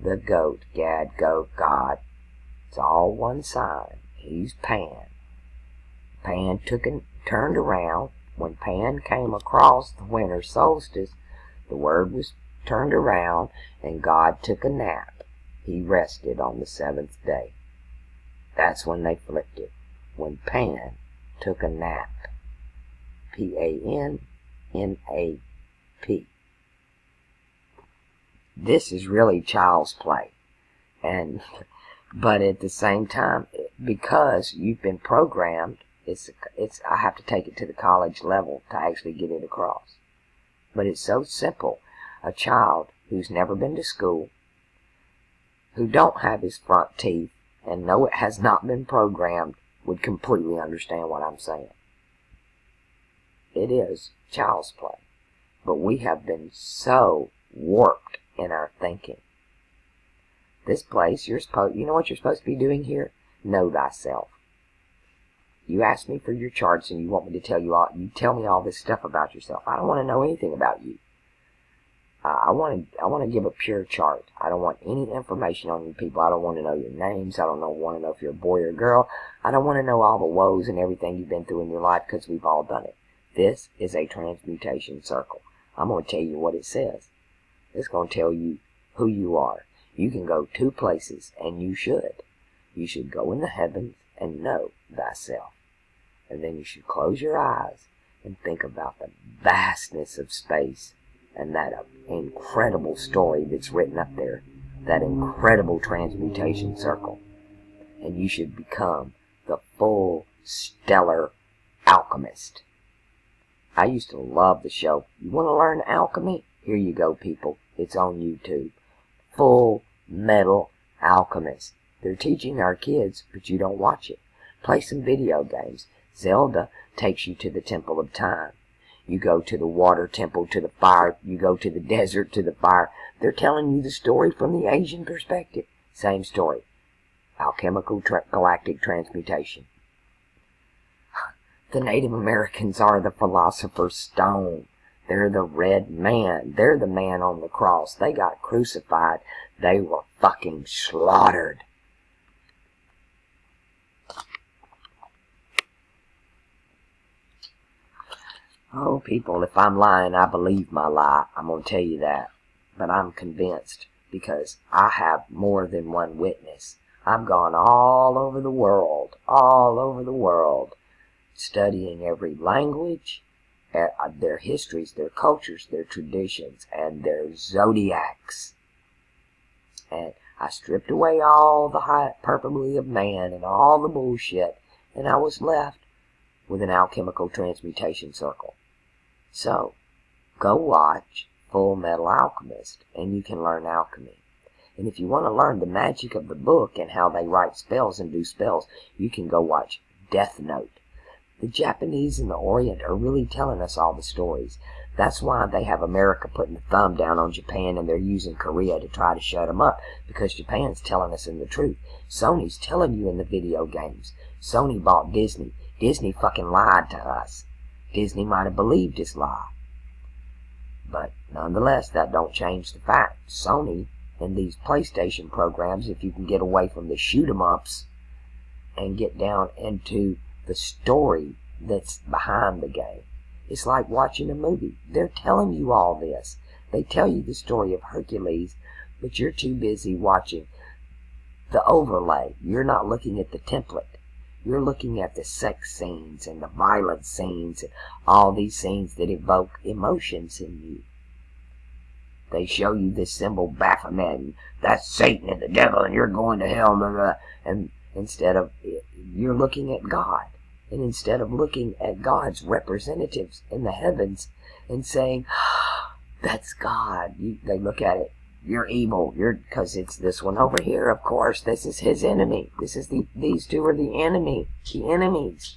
Speaker 1: The goat, Gad, goat, God. It's all one sign. He's Pan. Pan turned around. When Pan came across the winter solstice, the word was turned around and God took a nap. He rested on the seventh day. That's when they flipped it. When Pan took a nap. P-A-N-N-A-P. This is really child's play. But at the same time, because you've been programmed, I have to take it to the college level to actually get it across. But it's so simple. A child who's never been to school, who don't have his front teeth, and know it has not been programmed, would completely understand what I'm saying. It is child's play. But we have been so warped in our thinking. This place, you know what you're supposed to be doing here? Know thyself. You ask me for your charts and you want me to tell you all, you tell me all this stuff about yourself. I don't want to know anything about you. I want to give a pure chart. I don't want any information on you people. I don't want to know your names. I don't want to know if you're a boy or a girl. I don't want to know all the woes and everything you've been through in your life because we've all done it. This is a transmutation circle. I'm going to tell you what it says. It's going to tell you who you are. You can go two places, and you should. You should go in the heavens and know thyself. And then you should close your eyes and think about the vastness of space and that incredible story that's written up there, that incredible transmutation circle. And you should become the full stellar alchemist. I used to love the show. You want to learn alchemy? Here you go, people. It's on YouTube. Full Metal Alchemist. They're teaching our kids, but you don't watch it. Play some video games. Zelda takes you to the Temple of Time. You go to the water temple, to the fire. You go to the desert, to the fire. They're telling you the story from the Asian perspective. Same story. Alchemical galactic transmutation. The Native Americans are the Philosopher's Stone. They're the red man. They're the man on the cross. They got crucified. They were fucking slaughtered. Oh, people, if I'm lying, I believe my lie. I'm going to tell you that. But I'm convinced because I have more than one witness. I've gone all over the world, studying every language, their histories, their cultures, their traditions, and their zodiacs. And I stripped away all the hyperbole of man and all the bullshit, and I was left with an alchemical transmutation circle. So, go watch Full Metal Alchemist, and you can learn alchemy. And if you want to learn the magic of the book and how they write spells and do spells, you can go watch Death Note. The Japanese and the Orient are really telling us all the stories. That's why they have America putting the thumb down on Japan and they're using Korea to try to shut them up, because Japan's telling us in the truth. Sony's telling you in the video games. Sony bought Disney. Disney fucking lied to us. Disney might have believed his lie. But nonetheless, that don't change the fact. Sony and these PlayStation programs, if you can get away from the shoot-em-ups and get down into the story that's behind the game. It's like watching a movie. They're telling you all this. They tell you the story of Hercules, But you're too busy watching the overlay. You're not looking at the template. You're looking at the sex scenes and the violent scenes and all these scenes that evoke emotions in you. They show you this symbol Baphomet, and that's Satan and the devil, and you're going to hell, blah, blah, and instead of, you're looking at God. And instead of looking at God's representatives in the heavens and saying, that's God, they look at it, you're evil, because it's this one over here, of course, this is his enemy, these two are the enemies.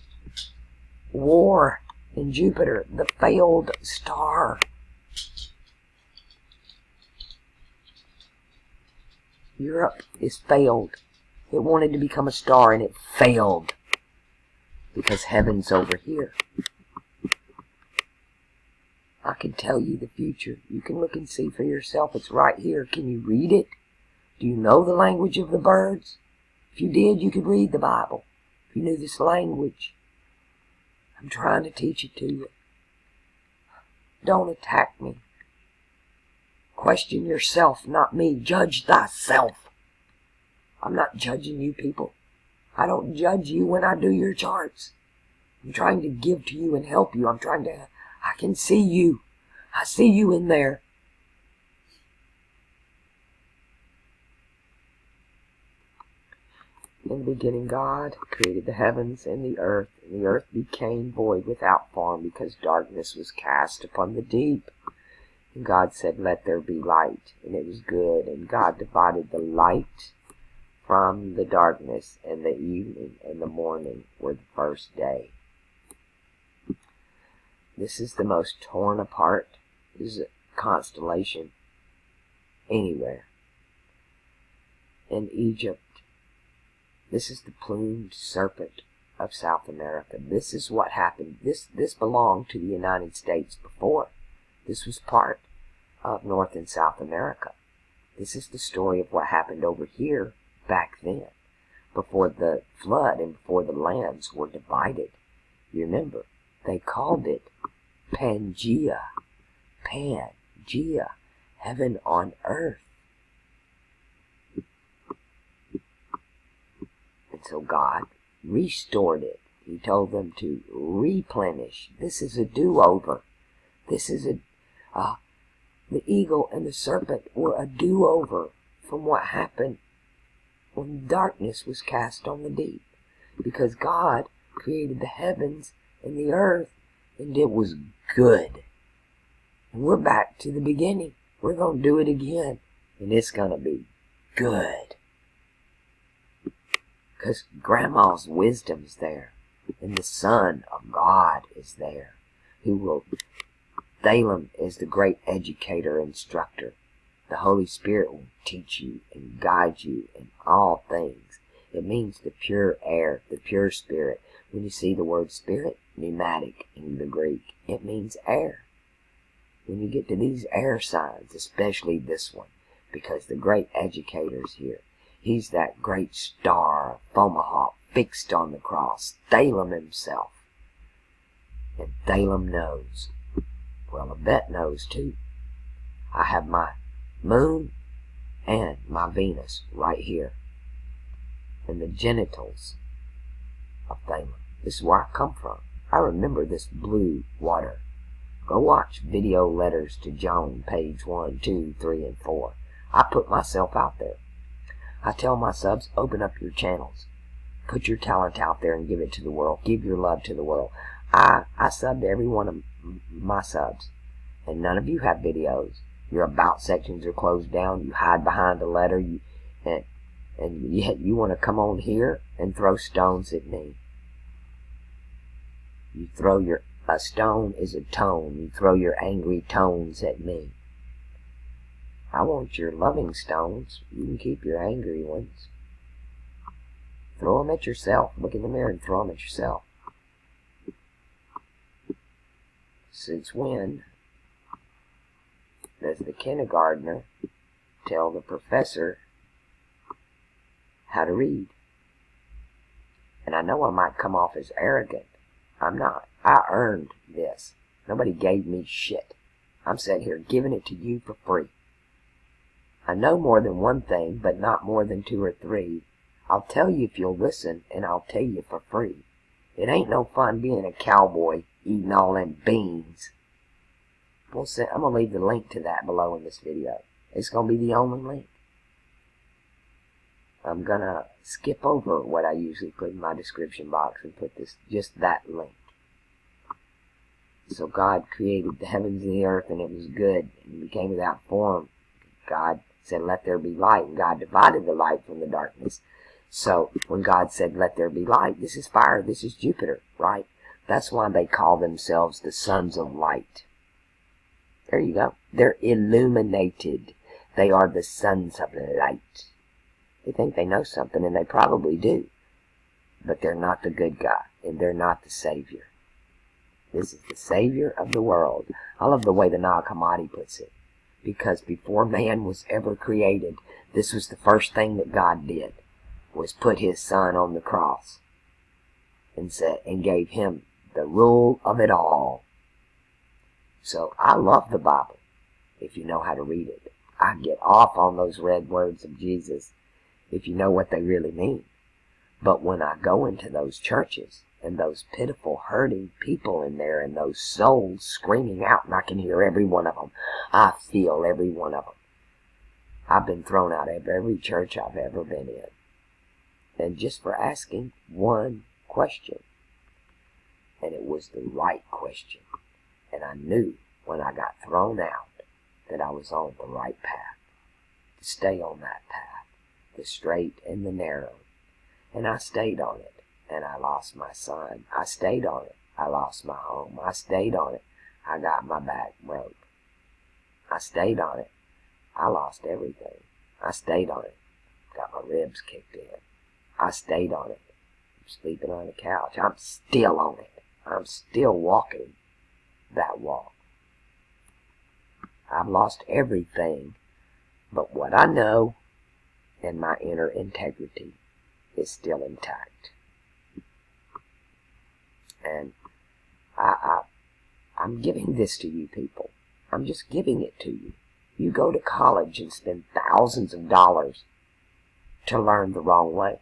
Speaker 1: War in Jupiter, the failed star. Europe is failed. It wanted to become a star and it failed. Because heaven's over here. I can tell you the future. You can look and see for yourself. It's right here. Can you read it? Do you know the language of the birds? If you did, you could read the Bible. If you knew this language. I'm trying to teach it to you. Don't attack me. Question yourself, not me. Judge thyself. I'm not judging you people. I don't judge you when I do your charts. I'm trying to give to you and help you. I can see you. I see you in there. In the beginning, God created the heavens and the earth became void without form because darkness was cast upon the deep. And God said, let there be light, and it was good. And God divided the light from the darkness, and the evening and the morning were the first day. This is the most torn apart constellation anywhere. In Egypt, this is the plumed serpent of South America. This is what happened. This belonged to the United States before. This was part of North and South America. This is the story of what happened over here back then, before the flood and before the lands were divided. You remember, they called it Pangea. Pangea, heaven on earth. And so God restored it. He told them to replenish. This is a do-over. This is the eagle and the serpent were a do-over from what happened when darkness was cast on the deep. Because God created the heavens and the earth, and it was good. And we're back to the beginning. We're going to do it again, and it's going to be good. Because Grandma's wisdom's there, and the Son of God is there, who will... Thalem is the great educator, instructor. The Holy Spirit will teach you and guide you in all things. It means the pure air, the pure spirit. When you see the word spirit, pneumatic in the Greek, it means air. When you get to these air signs, especially this one, because the great educator's here. He's that great star, Fomalhaut, fixed on the cross, Thalem himself. And Thalem knows. Well, Yvette knows too. I have my moon and my Venus right here. And the genitals of Thalem. This is where I come from. I remember this blue water. Go watch Video Letters to Joan, page 1, 2, 3, and 4. I put myself out there. I tell my subs, open up your channels. Put your talent out there and give it to the world. Give your love to the world. I sub to every one of my subs. And none of you have videos. Your about sections are closed down. You hide behind a letter. And yet you want to come on here and throw stones at me. You throw a stone is a tone. You throw your angry tones at me. I want your loving stones. You can keep your angry ones. Throw them at yourself. Look in the mirror and throw them at yourself. Since when does the kindergartner tell the professor how to read? And I know I might come off as arrogant. I'm not. I earned this. Nobody gave me shit. I'm sitting here giving it to you for free. I know more than one thing, but not more than 2 or 3. I'll tell you if you'll listen, and I'll tell you for free. It ain't no fun being a cowboy, eating all them beans. I'm going to leave the link to that below in this video. It's going to be the only link. I'm going to skip over what I usually put in my description box and put just that link. So God created the heavens and the earth, and it was good, and became without form. God said, let there be light, and God divided the light from the darkness. So when God said, let there be light, this is fire, this is Jupiter, right? That's why they call themselves the sons of light. There you go. They're illuminated. They are the sons of light. They think they know something, and they probably do. But they're not the good guy, and they're not the Savior. This is the Savior of the world. I love the way the Nag Hammadi puts it. Because before man was ever created, this was the first thing that God did, was put his son on the cross and gave him the rule of it all. So I love the Bible, if you know how to read it. I get off on those red words of Jesus, if you know what they really mean. But when I go into those churches, and those pitiful, hurting people in there, and those souls screaming out, and I can hear every one of them. I feel every one of them. I've been thrown out of every church I've ever been in. And just for asking one question. And it was the right question. And I knew when I got thrown out that I was on the right path. To stay on that path. The straight and the narrow. And I stayed on it. And I lost my son. I stayed on it. I lost my home. I stayed on it. I got my back broke. I stayed on it. I lost everything. I stayed on it. Got my ribs kicked in. I stayed on it. I'm sleeping on the couch. I'm still on it. I'm still walking that walk. I've lost everything, but what I know and my inner integrity is still intact. And I'm giving this to you people. I'm just giving it to you. You go to college and spend thousands of dollars to learn the wrong way.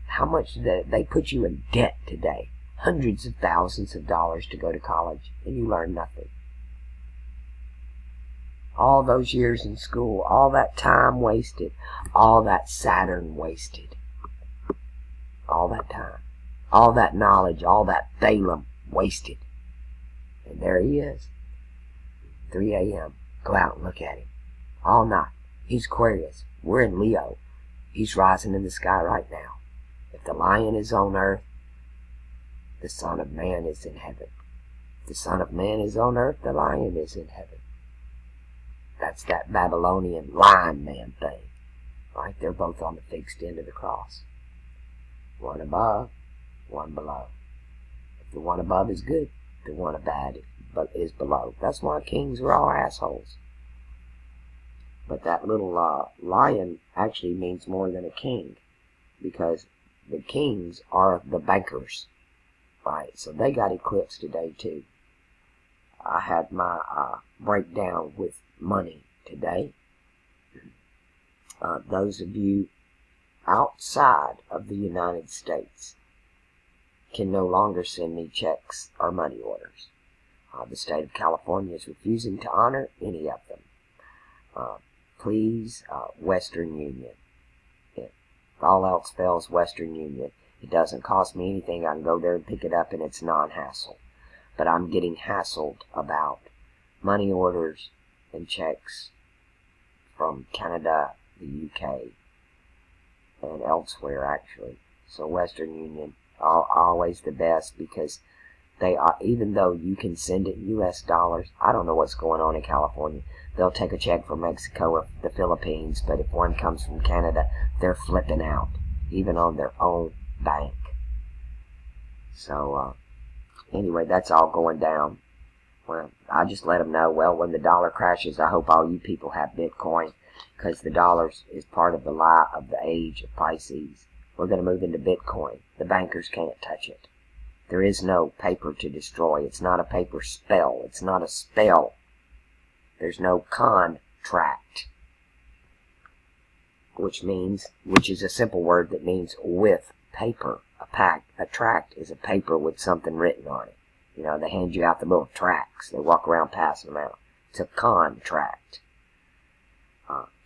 Speaker 1: How much they put you in debt today. Hundreds of thousands of dollars to go to college, and you learn nothing. All those years in school, all that time wasted, all that Saturn wasted. All that time, all that knowledge, all that Balaam wasted. And there he is. 3 a.m. Go out and look at him. All night. He's Aquarius. We're in Leo. He's rising in the sky right now. If the lion is on earth, the Son of Man is in heaven. If the Son of Man is on earth, the lion is in heaven. That's that Babylonian lion man thing. Right? They're both on the fixed end of the cross. One above, one below. If the one above is good, the one bad is below. That's why kings are all assholes. But that little lion actually means more than a king. Because the kings are the bankers. Right, so they got Eclipse today too. I had my breakdown with money today. Those of you outside of the United States can no longer send me checks or money orders. The state of California is refusing to honor any of them. Please, Western Union. If all else fails, Western Union. It doesn't cost me anything. I can go there and pick it up, and it's non-hassle. But I'm getting hassled about money orders and checks from Canada, the UK, and elsewhere, actually. So Western Union, always the best, because they are, even though you can send it in US dollars, I don't know what's going on in California. They'll take a check from Mexico or the Philippines, but if one comes from Canada, they're flipping out, even on their own bank. So, anyway, that's all going down. Well, I just let them know, well, when the dollar crashes, I hope all you people have Bitcoin, because the dollar is part of the lie of the age of Pisces. We're going to move into Bitcoin. The bankers can't touch it. There is no paper to destroy. It's not a paper spell. It's not a spell. There's no contract, which is a simple word that means with paper. A tract is a paper with something written on it. You know, they hand you out the little tracts. They walk around passing them out. It's a contract.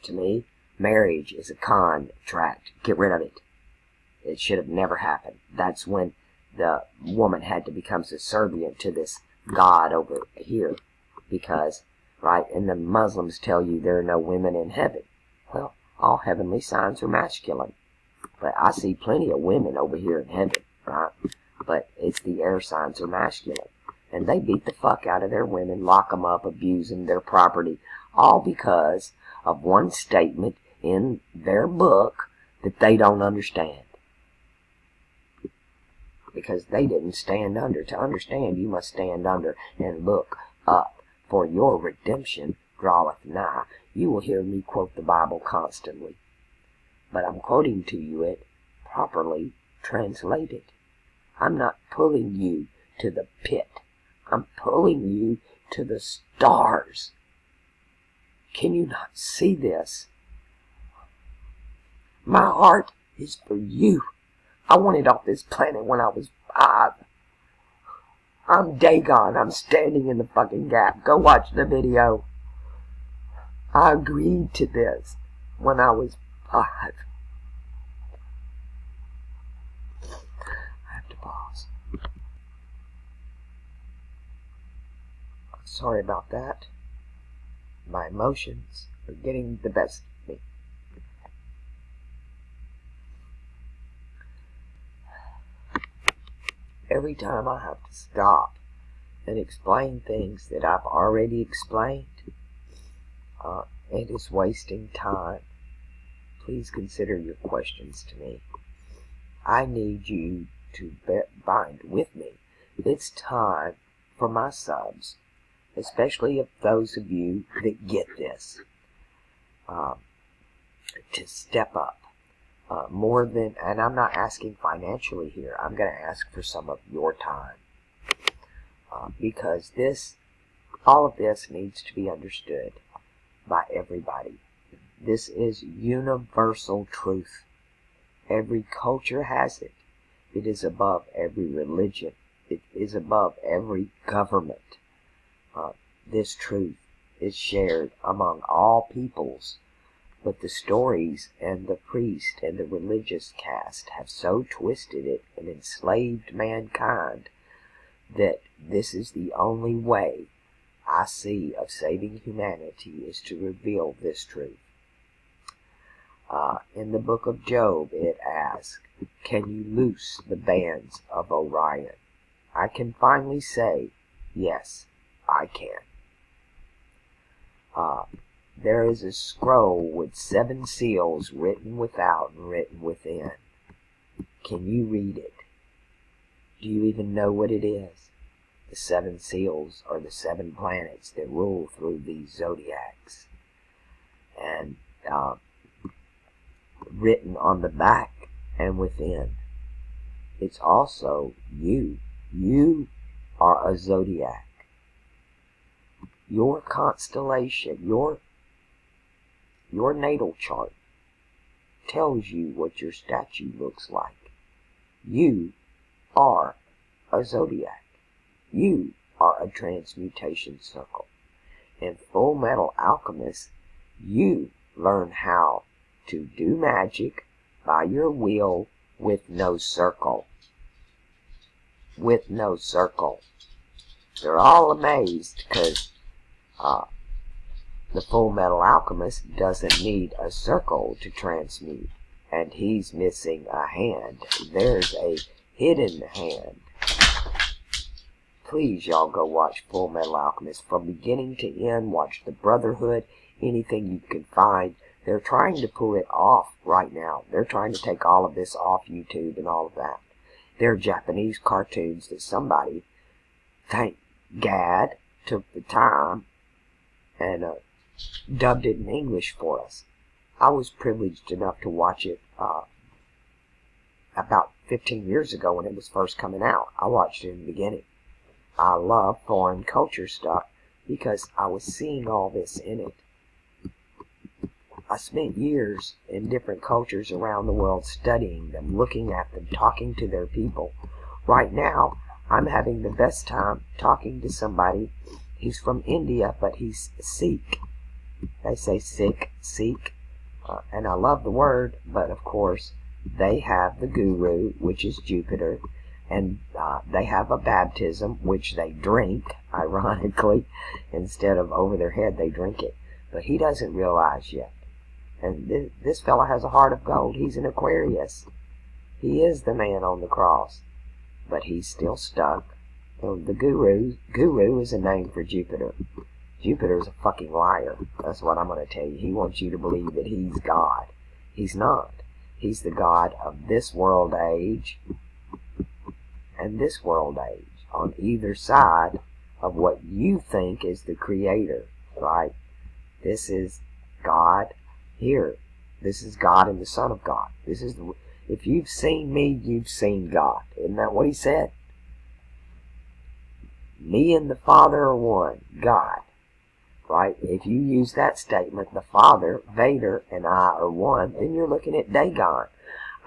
Speaker 1: To me, marriage is a contract. Get rid of it. It should have never happened. That's when the woman had to become subservient to this God over here. Because, right, and the Muslims tell you there are no women in heaven. Well, all heavenly signs are masculine. But I see plenty of women over here in heaven, right? But it's the air signs are masculine. And they beat the fuck out of their women, lock them up, abuse them, their property, all because of one statement in their book that they don't understand. Because they didn't stand under. To understand, you must stand under and look up. For your redemption draweth nigh. You will hear me quote the Bible constantly. But I'm quoting to you it properly translated. I'm not pulling you to the pit. I'm pulling you to the stars. Can you not see this? My heart is for you. I wanted off this planet when I was 5. I'm Dagon. I'm standing in the fucking gap. Go watch the video. I agreed to this when I was 5. I have to pause. Sorry about that. My emotions are getting the best of me. Every time I have to stop and explain things that I've already explained, it is wasting time. Please consider your questions to me. I need you to bind with me. It's time for my subs, especially of those of you that get this, to step up. More than, and I'm not asking financially here, I'm going to ask for some of your time. Because all of this needs to be understood by everybody. This is universal truth. Every culture has it. It is above every religion. It is above every government. This truth is shared among all peoples. But the stories and the priest and the religious caste have so twisted it and enslaved mankind that this is the only way I see of saving humanity is to reveal this truth. In the book of Job it asks, can you loose the bands of Orion? I can finally say, yes, I can. There is a scroll with 7 seals written without and written within. Can you read it? Do you even know what it is? The 7 seals are the 7 planets that rule through these zodiacs. And written on the back and within, it's also you. You are a zodiac. Your constellation, your natal chart tells you what your statue looks like. You are a zodiac. You are a transmutation circle. In Full Metal Alchemist, you learn how to do magic by your will with no circle. With no circle. They're all amazed because the Full Metal Alchemist doesn't need a circle to transmute. And he's missing a hand. There's a hidden hand. Please, y'all go watch Full Metal Alchemist from beginning to end. Watch The Brotherhood. Anything you can find. They're trying to pull it off right now. They're trying to take all of this off YouTube and all of that. They're Japanese cartoons that somebody, thank Gad, took the time and dubbed it in English for us. I was privileged enough to watch it about 15 years ago when it was first coming out. I watched it in the beginning. I love foreign culture stuff. because I was seeing all this in it. I spent years in different cultures around the world studying them, looking at them, talking to their people. Right now, I'm having the best time talking to somebody. He's from India, but he's Sikh. They say Sikh, and I love the word, but of course, they have the guru, which is Jupiter, and they have a baptism, which they drink, ironically. Instead of over their head, they drink it. But he doesn't realize yet. And this fella has a heart of gold. He's an Aquarius. He is the man on the cross. But he's still stuck. And the guru is a name for Jupiter. Jupiter's a fucking liar. That's what I'm going to tell you. He wants you to believe that he's God. He's not. He's the God of this world age and this world age, on either side of what you think is the creator, right? This is God here. This is God and the Son of God. This is if you've seen me, you've seen God. Isn't that what he said? Me and the Father are one, God. Right? If you use that statement, the Father, Vader, and I are one, then you're looking at Dagon.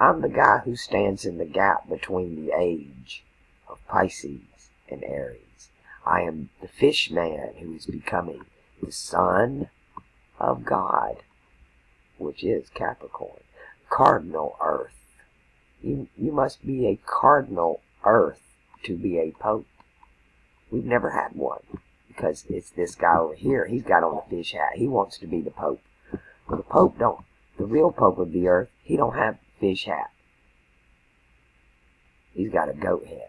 Speaker 1: I'm the guy who stands in the gap between the age of Pisces and Aries. I am the fish man who is becoming the Son of God, which is Capricorn. Cardinal Earth. You must be a cardinal Earth to be a Pope. We've never had one, because it's this guy over here. He's got on the fish hat. He wants to be the Pope. Well, the Pope don't. The real Pope of the Earth, he don't have a fish hat. He's got a goat head.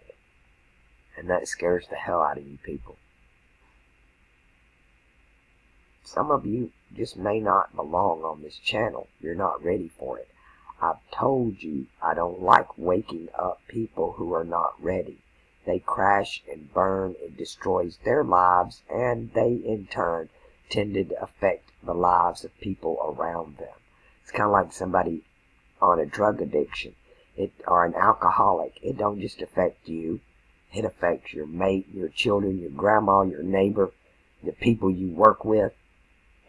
Speaker 1: And that scares the hell out of you people. Some of you just may not belong on this channel. You're not ready for it. I've told you I don't like waking up people who are not ready. They crash and burn. It destroys their lives, and they in turn tend to affect the lives of people around them. It's kind of like somebody on a drug addiction or an alcoholic. It don't just affect you. It affects your mate, your children, your grandma, your neighbor, the people you work with.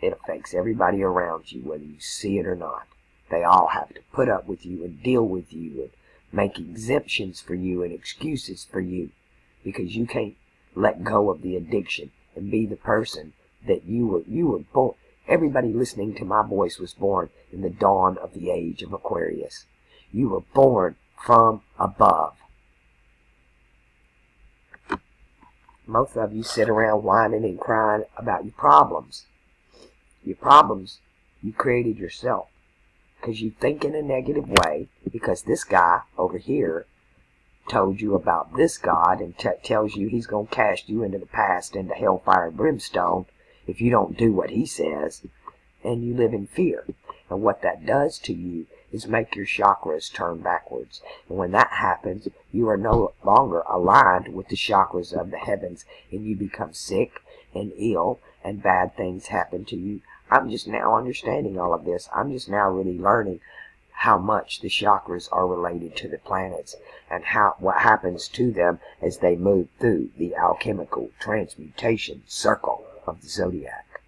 Speaker 1: It affects everybody around you, whether you see it or not. They all have to put up with you and deal with you and make exemptions for you and excuses for you, because you can't let go of the addiction and be the person that you were born. Everybody listening to my voice was born in the dawn of the age of Aquarius. You were born from above. Most of you sit around whining and crying about your problems. Your problems you created yourself, because you think in a negative way, because this guy over here told you about this God and tells you he's going to cast you into the past, into hellfire and brimstone, if you don't do what he says, and you live in fear. And what that does to you is make your chakras turn backwards. And when that happens, you are no longer aligned with the chakras of the heavens, and you become sick and ill, and bad things happen to you. I'm just now understanding all of this. I'm just now really learning how much the chakras are related to the planets, and what happens to them as they move through the alchemical transmutation circle of the zodiac.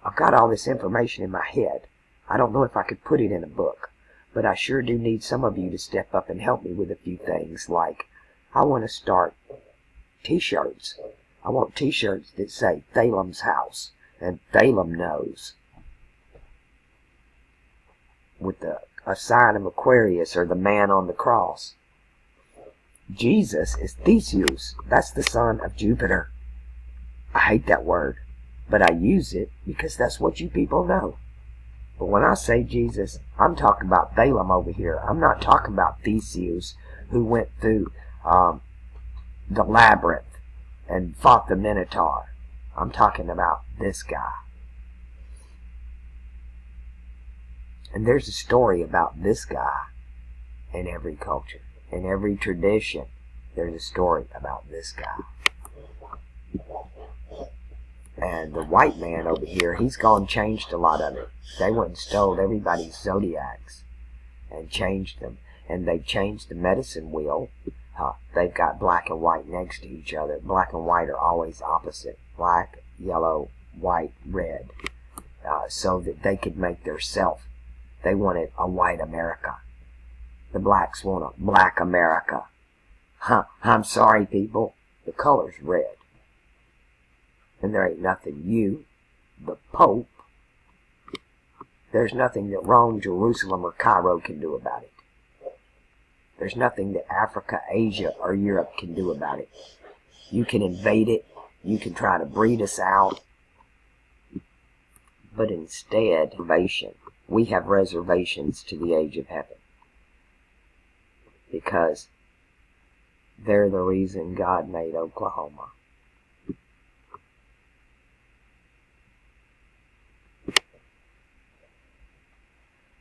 Speaker 1: I've got all this information in my head. I don't know if I could put it in a book, but I sure do need some of you to step up and help me with a few things, like I want to start t-shirts. I want t-shirts that say Thalem's house and Thalem knows, with a sign of Aquarius or the man on the cross. Jesus is Theseus. That's the son of Jupiter. I hate that word, but I use it because that's what you people know. But when I say Jesus, I'm talking about Thalem over here. I'm not talking about Theseus, who went through the labyrinth and fought the Minotaur. I'm talking about this guy. And there's a story about this guy in every culture. In every tradition, there's a story about this guy. And the white man over here, he's gone and changed a lot of it. They went and stole everybody's zodiacs and changed them. And they changed the medicine wheel They've got black and white next to each other. Black and white are always opposite. Black, yellow, white, red. So that they could make their self. They wanted a white America. The blacks want a black America. I'm sorry, people. The color's red. And there ain't nothing you, the Pope, there's nothing that Rome, Jerusalem, or Cairo can do about it. There's nothing that Africa, Asia, or Europe can do about it. You can invade it. You can try to breed us out. But instead, we have reservations to the age of heaven. Because they're the reason God made Oklahoma.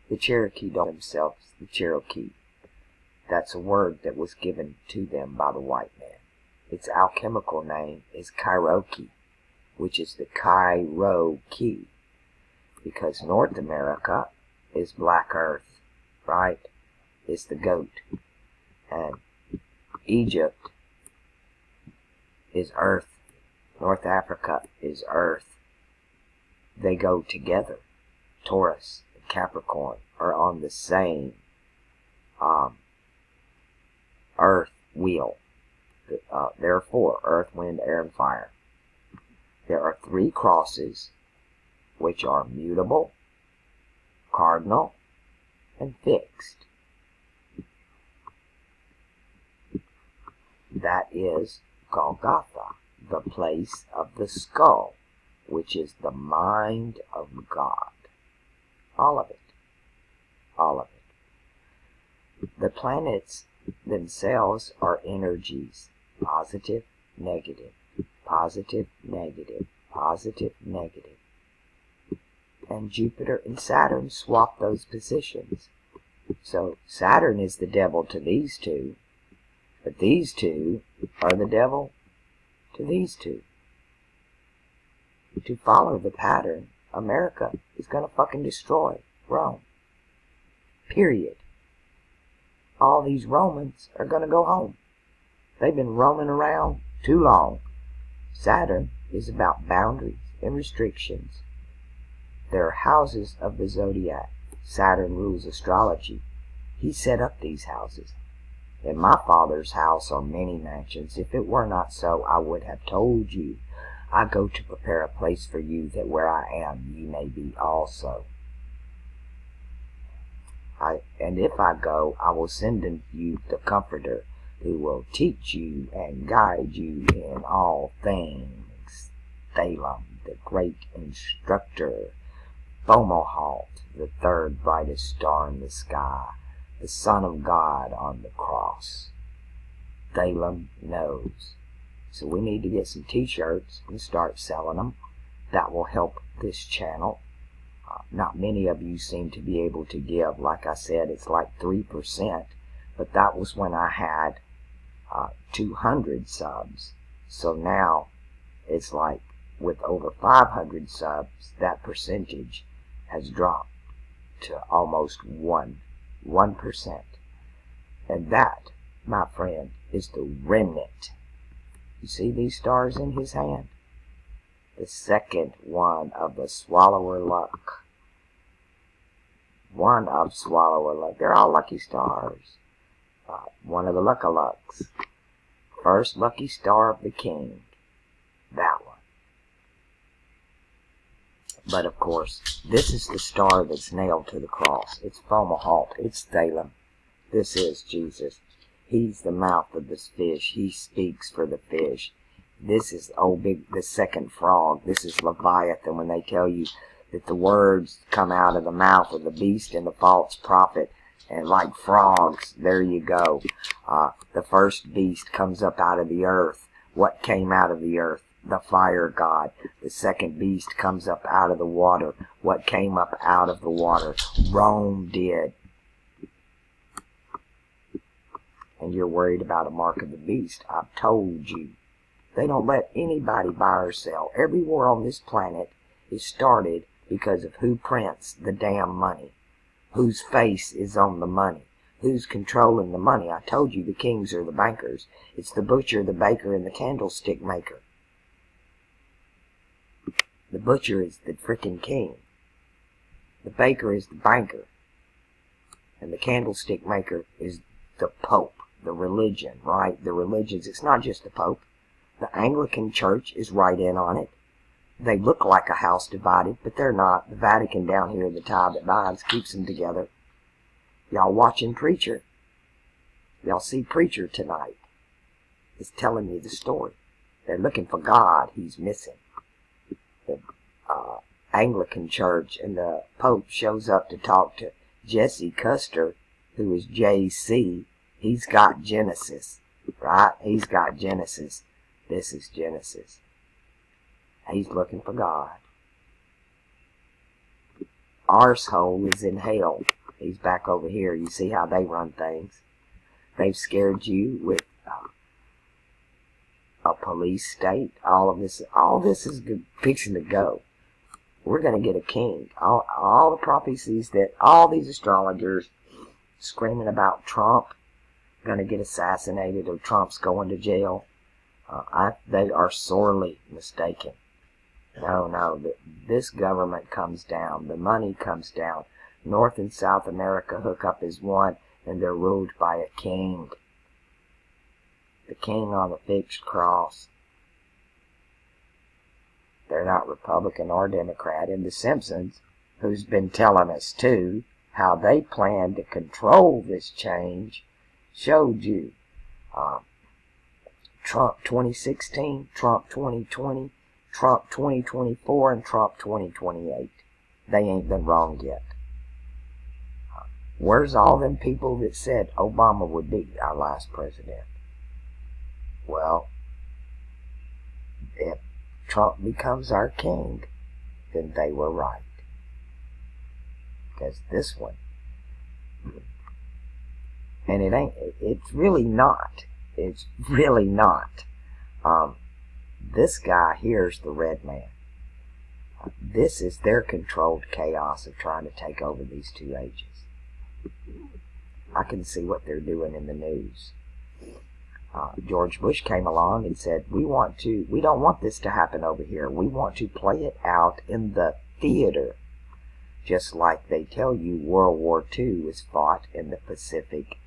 Speaker 1: The Cherokee don't themselves the Cherokee. That's a word that was given to them by the white man. Its alchemical name is Cherokee, which is the Cairo key. Because North America is Black Earth, right? It's the goat. And Egypt is Earth. North Africa is Earth. They go together. Taurus and Capricorn are on the same Earth wheel. Therefore, Earth, Wind, Air, and Fire. There are 3 crosses, which are mutable, cardinal, and fixed. That is Golgotha, the place of the skull, which is the mind of God. All of it. All of it. The planets themselves are energies. Positive, negative. Positive, negative. Positive, negative. And Jupiter and Saturn swap those positions. So Saturn is the devil to these two. But these two are the devil to these two. To follow the pattern, America is going to fucking destroy Rome. Period. All these Romans are going to go home. They've been roaming around too long. Saturn is about boundaries and restrictions. There are houses of the zodiac. Saturn rules astrology. He set up these houses. In my father's house are many mansions. If it were not so, I would have told you. I go to prepare a place for you, that where I am, ye may be also. And if I go, I will send unto you the Comforter, who will teach you and guide you in all things. Thalem, the great instructor. Fomalhaut, the 3rd brightest star in the sky. The Son of God on the cross. Thalem knows. So we need to get some t-shirts and start selling them. That will help this channel. Not many of you seem to be able to give. Like I said, it's like 3%. But that was when I had 200 subs. So now it's like with over 500 subs, that percentage has dropped to almost 1%. And that, my friend, is the remnant. You see these stars in his hand? The second one of the Swallower Luck. One of Swallower Luck. They're all lucky stars. One of the Luck-a-Lucks. First lucky star of the king. That one. But of course, this is the star that's nailed to the cross. It's Fomalhaut. It's Thalem. This is Jesus. He's the mouth of this fish. He speaks for the fish. This is the second frog. This is Leviathan, when they tell you that the words come out of the mouth of the beast and the false prophet. And like frogs, there you go. The first beast comes up out of the earth. What came out of the earth? The fire god. The second beast comes up out of the water. What came up out of the water? Rome did. And you're worried about a mark of the beast. I've told you. They don't let anybody buy or sell. Every war on this planet is started because of who prints the damn money. Whose face is on the money. Who's controlling the money? I told you the kings are the bankers. It's the butcher, the baker, and the candlestick maker. The butcher is the frickin' king. The baker is the banker. And the candlestick maker is the Pope, the religion, right? The religions. It's not just the Pope. The Anglican Church is right in on it. They look like a house divided, but they're not. The Vatican down here, the tie that binds, keeps them together. Y'all watching Preacher? Y'all see Preacher tonight? It's telling you the story. They're looking for God. He's missing. The Anglican Church and the Pope shows up to talk to Jesse Custer, who is JC. He's got Genesis, right? He's got Genesis. This is Genesis. He's looking for God. Arsehole is in hell. He's back over here. You see how they run things. They've scared you with a police state. All this is fixing to go. We're going to get a king. All the prophecies that all these astrologers screaming about Trump going to get assassinated or Trump's going to jail. They are sorely mistaken. No, this government comes down. The money comes down. North and South America hook up as one, and they're ruled by a king. The king on the fixed cross. They're not Republican or Democrat. And the Simpsons, who's been telling us too how they plan to control this change, showed you Trump 2016, Trump 2020, Trump 2024, and Trump 2028. They ain't been wrong yet. Where's all them people that said Obama would be our last president? Well, if Trump becomes our king, then they were right. Because this one, and it's really not. It's really not. This guy here's the red man. This is their controlled chaos of trying to take over these two ages. I can see what they're doing in the news. George Bush came along and said, we don't want this to happen over here. We want to play it out in the theater. Just like they tell you World War II was fought in the Pacific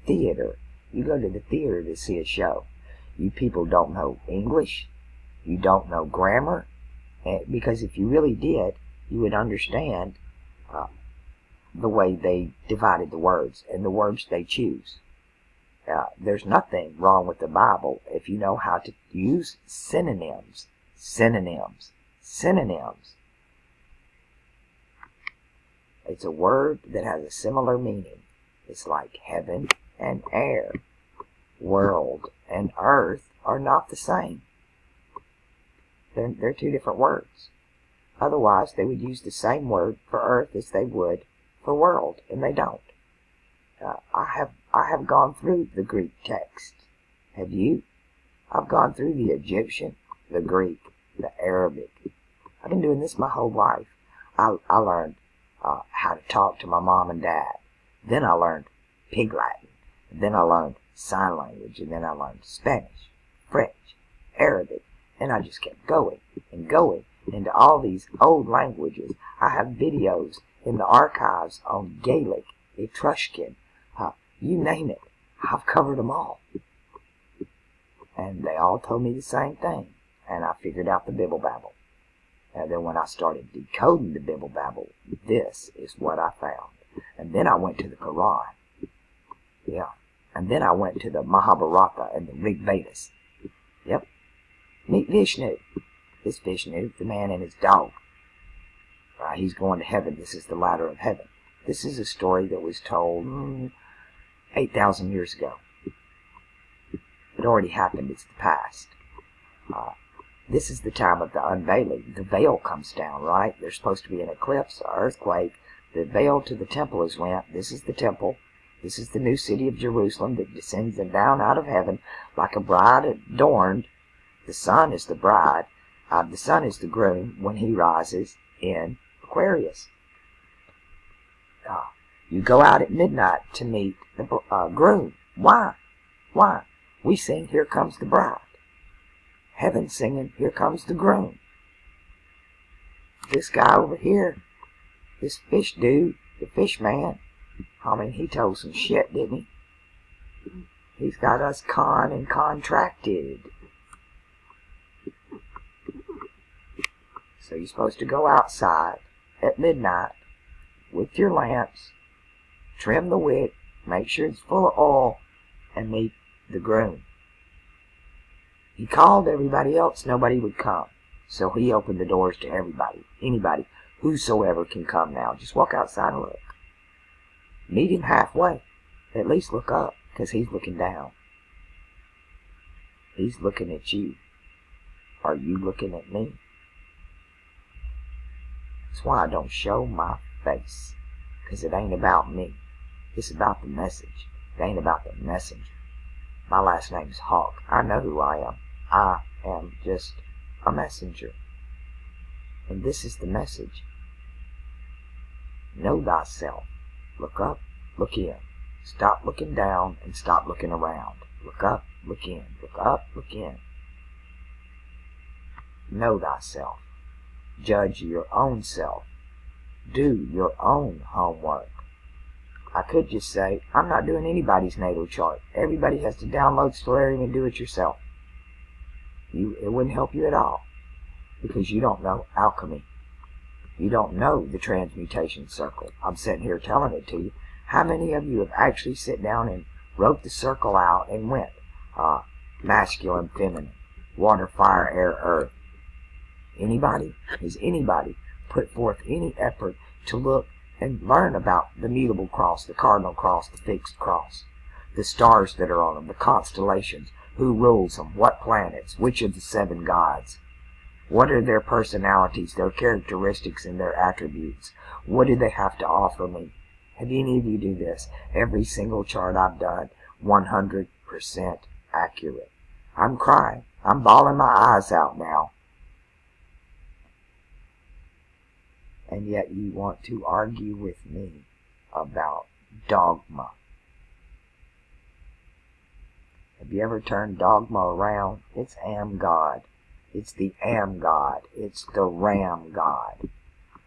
Speaker 1: Theater. You go to the theater to see a show. You people don't know English. You don't know grammar. Because if you really did, you would understand the way they divided the words and the words they choose. There's nothing wrong with the Bible if you know how to use synonyms. Synonyms. Synonyms. It's a word that has a similar meaning. It's like heaven and air. World and earth are not the same. They're two different words. Otherwise, they would use the same word for earth as they would for world, and they don't. I have gone through the Greek text. Have you? I've gone through the Egyptian, the Greek, the Arabic. I've been doing this my whole life. I learned how to talk to my mom and dad. Then I learned Pig Latin. Then I learned sign language. And then I learned Spanish, French, Arabic. And I just kept going and going into all these old languages. I have videos in the archives on Gaelic, Etruscan, you name it. I've covered them all. And they all told me the same thing. And I figured out the Bibble Babble. And then when I started decoding the Bibble Babble, this is what I found. And then I went to the Quran. Yeah. And then I went to the Mahabharata and the Rig Vedas. Yep. Meet Vishnu. This Vishnu, the man and his dog. Right, he's going to heaven. This is the ladder of heaven. This is a story that was told 8,000 years ago. It already happened. It's the past. This is the time of the unveiling. The veil comes down, right? There's supposed to be an eclipse, an earthquake. The veil to the temple is rent. This is the temple. This is the new city of Jerusalem that descends down out of heaven like a bride adorned. The sun is the bride. The sun is the groom when he rises in Aquarius. You go out at midnight to meet the groom. Why? Why? We sing, Here Comes the Bride. Heaven singing, Here Comes the Groom. This guy over here, this fish dude, the fish man, I mean, he told some shit, didn't he? He's got us conned and contracted. So you're supposed to go outside at midnight with your lamps, trim the wick, make sure it's full of oil, and meet the groom. He called everybody else, nobody would come. So he opened the doors to everybody, anybody, whosoever can come now. Just walk outside and look. Meet him halfway. At least look up, because he's looking down. He's looking at you. Are you looking at me? That's why I don't show my face, because it ain't about me. It's about the message. It ain't about the messenger. My last name's Hawk. I know who I am. I am just a messenger. And this is the message. Know thyself. Look up, look in. Stop looking down and stop looking around. Look up, look in. Look up, look in. Know thyself. Judge your own self. Do your own homework. I could just say, I'm not doing anybody's natal chart. Everybody has to download Stellarium and do it yourself. It wouldn't help you at all, because you don't know alchemy. You don't know the transmutation circle. I'm sitting here telling it to you. How many of you have actually sit down and wrote the circle out and went masculine, feminine, water, fire, air, earth? Anybody? Has anybody put forth any effort to look and learn about the mutable cross, the cardinal cross, the fixed cross, the stars that are on them, the constellations, who rules them, what planets, which of the 7 gods, what are their personalities, their characteristics, and their attributes? What do they have to offer me? Have any of you do this? Every single chart I've done, 100% accurate. I'm crying. I'm bawling my eyes out now. And yet you want to argue with me about dogma. Have you ever turned dogma around? It's Am God. It's the Am God. It's the Ram God.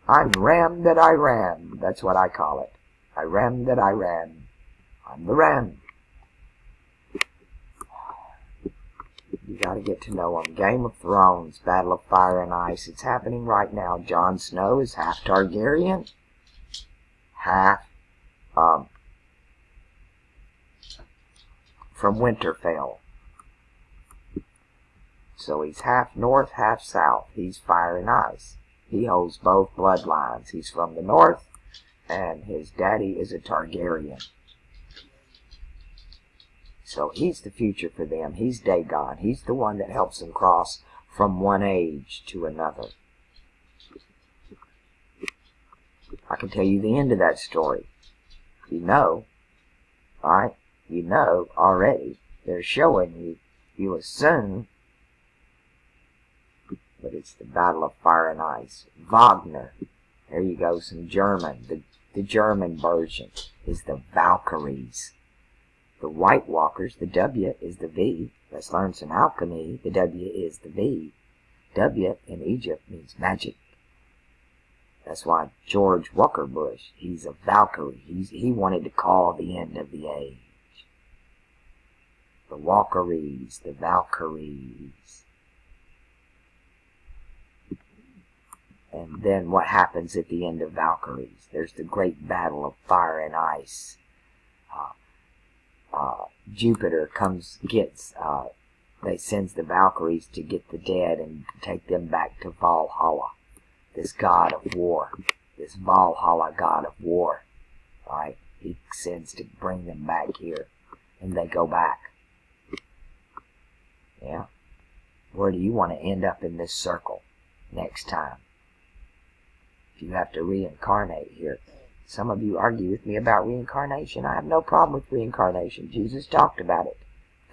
Speaker 1: I'm Ram that I ram. That's what I call it. I ram that I ram. I'm the Ram. You gotta get to know them. Game of Thrones, Battle of Fire and Ice. It's happening right now. Jon Snow is half Targaryen, half from Winterfell. So he's half north, half south. He's fire and ice. He holds both bloodlines. He's from the north, and his daddy is a Targaryen. So he's the future for them. He's Dagon. He's the one that helps them cross from one age to another. I can tell you the end of that story. You know, right? You know already. They're showing you. You assume. But it's the Battle of Fire and Ice. Wagner. There you go, some German. The German version is the Valkyries. The White Walkers, the W is the V. Let's learn some alchemy. The W is the V. W in Egypt means magic. That's why George Walker Bush, he's a Valkyrie. He wanted to call the end of the age. The Walkyries, the Valkyries. And then what happens at the end of Valkyries? There's the great battle of fire and ice. Jupiter they sends the Valkyries to get the dead and take them back to Valhalla, this god of war, this Valhalla god of war, right? He sends to bring them back here, and they go back. Yeah? Where do you want to end up in this circle next time? If you have to reincarnate here. Some of you argue with me about reincarnation. I have no problem with reincarnation. Jesus talked about it.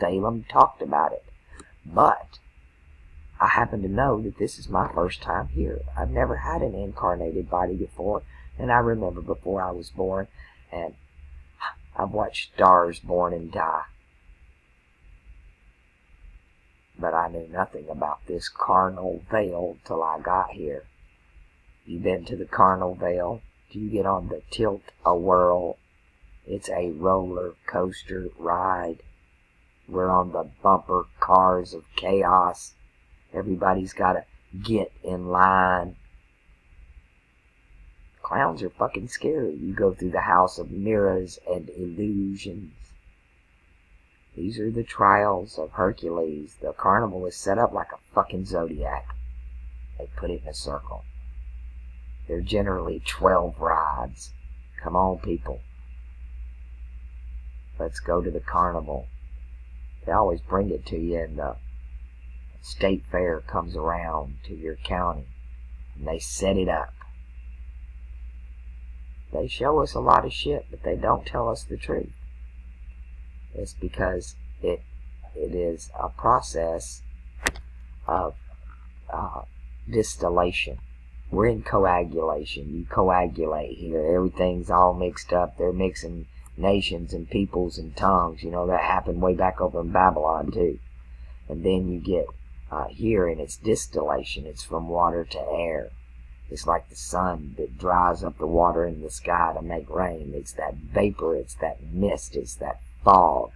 Speaker 1: Balaam talked about it. But I happen to know that this is my first time here. I've never had an incarnated body before. And I remember before I was born, And I've watched stars born and die. But I knew nothing about this carnal veil till I got here. You been to the carnal veil? Do you get on the tilt-a-whirl? It's a roller coaster ride. We're on the bumper cars of chaos. Everybody's got to get in line. Clowns are fucking scary. You go through the house of mirrors and illusions. These are the trials of Hercules. The carnival is set up like a fucking zodiac. They put it in a circle. They're generally 12 rides. Come on, people. Let's go to the carnival. They always bring it to you, and the state fair comes around to your county, and they set it up. They show us a lot of shit, but they don't tell us the truth. It's because it is a process of distillation. We're in coagulation. You coagulate here. Everything's all mixed up. They're mixing nations and peoples and tongues. You know, that happened way back over in Babylon too. And then you get here, and it's distillation. It's from water to air. It's like the sun that dries up the water in the sky to make rain. It's that vapor. It's that mist. It's that fog.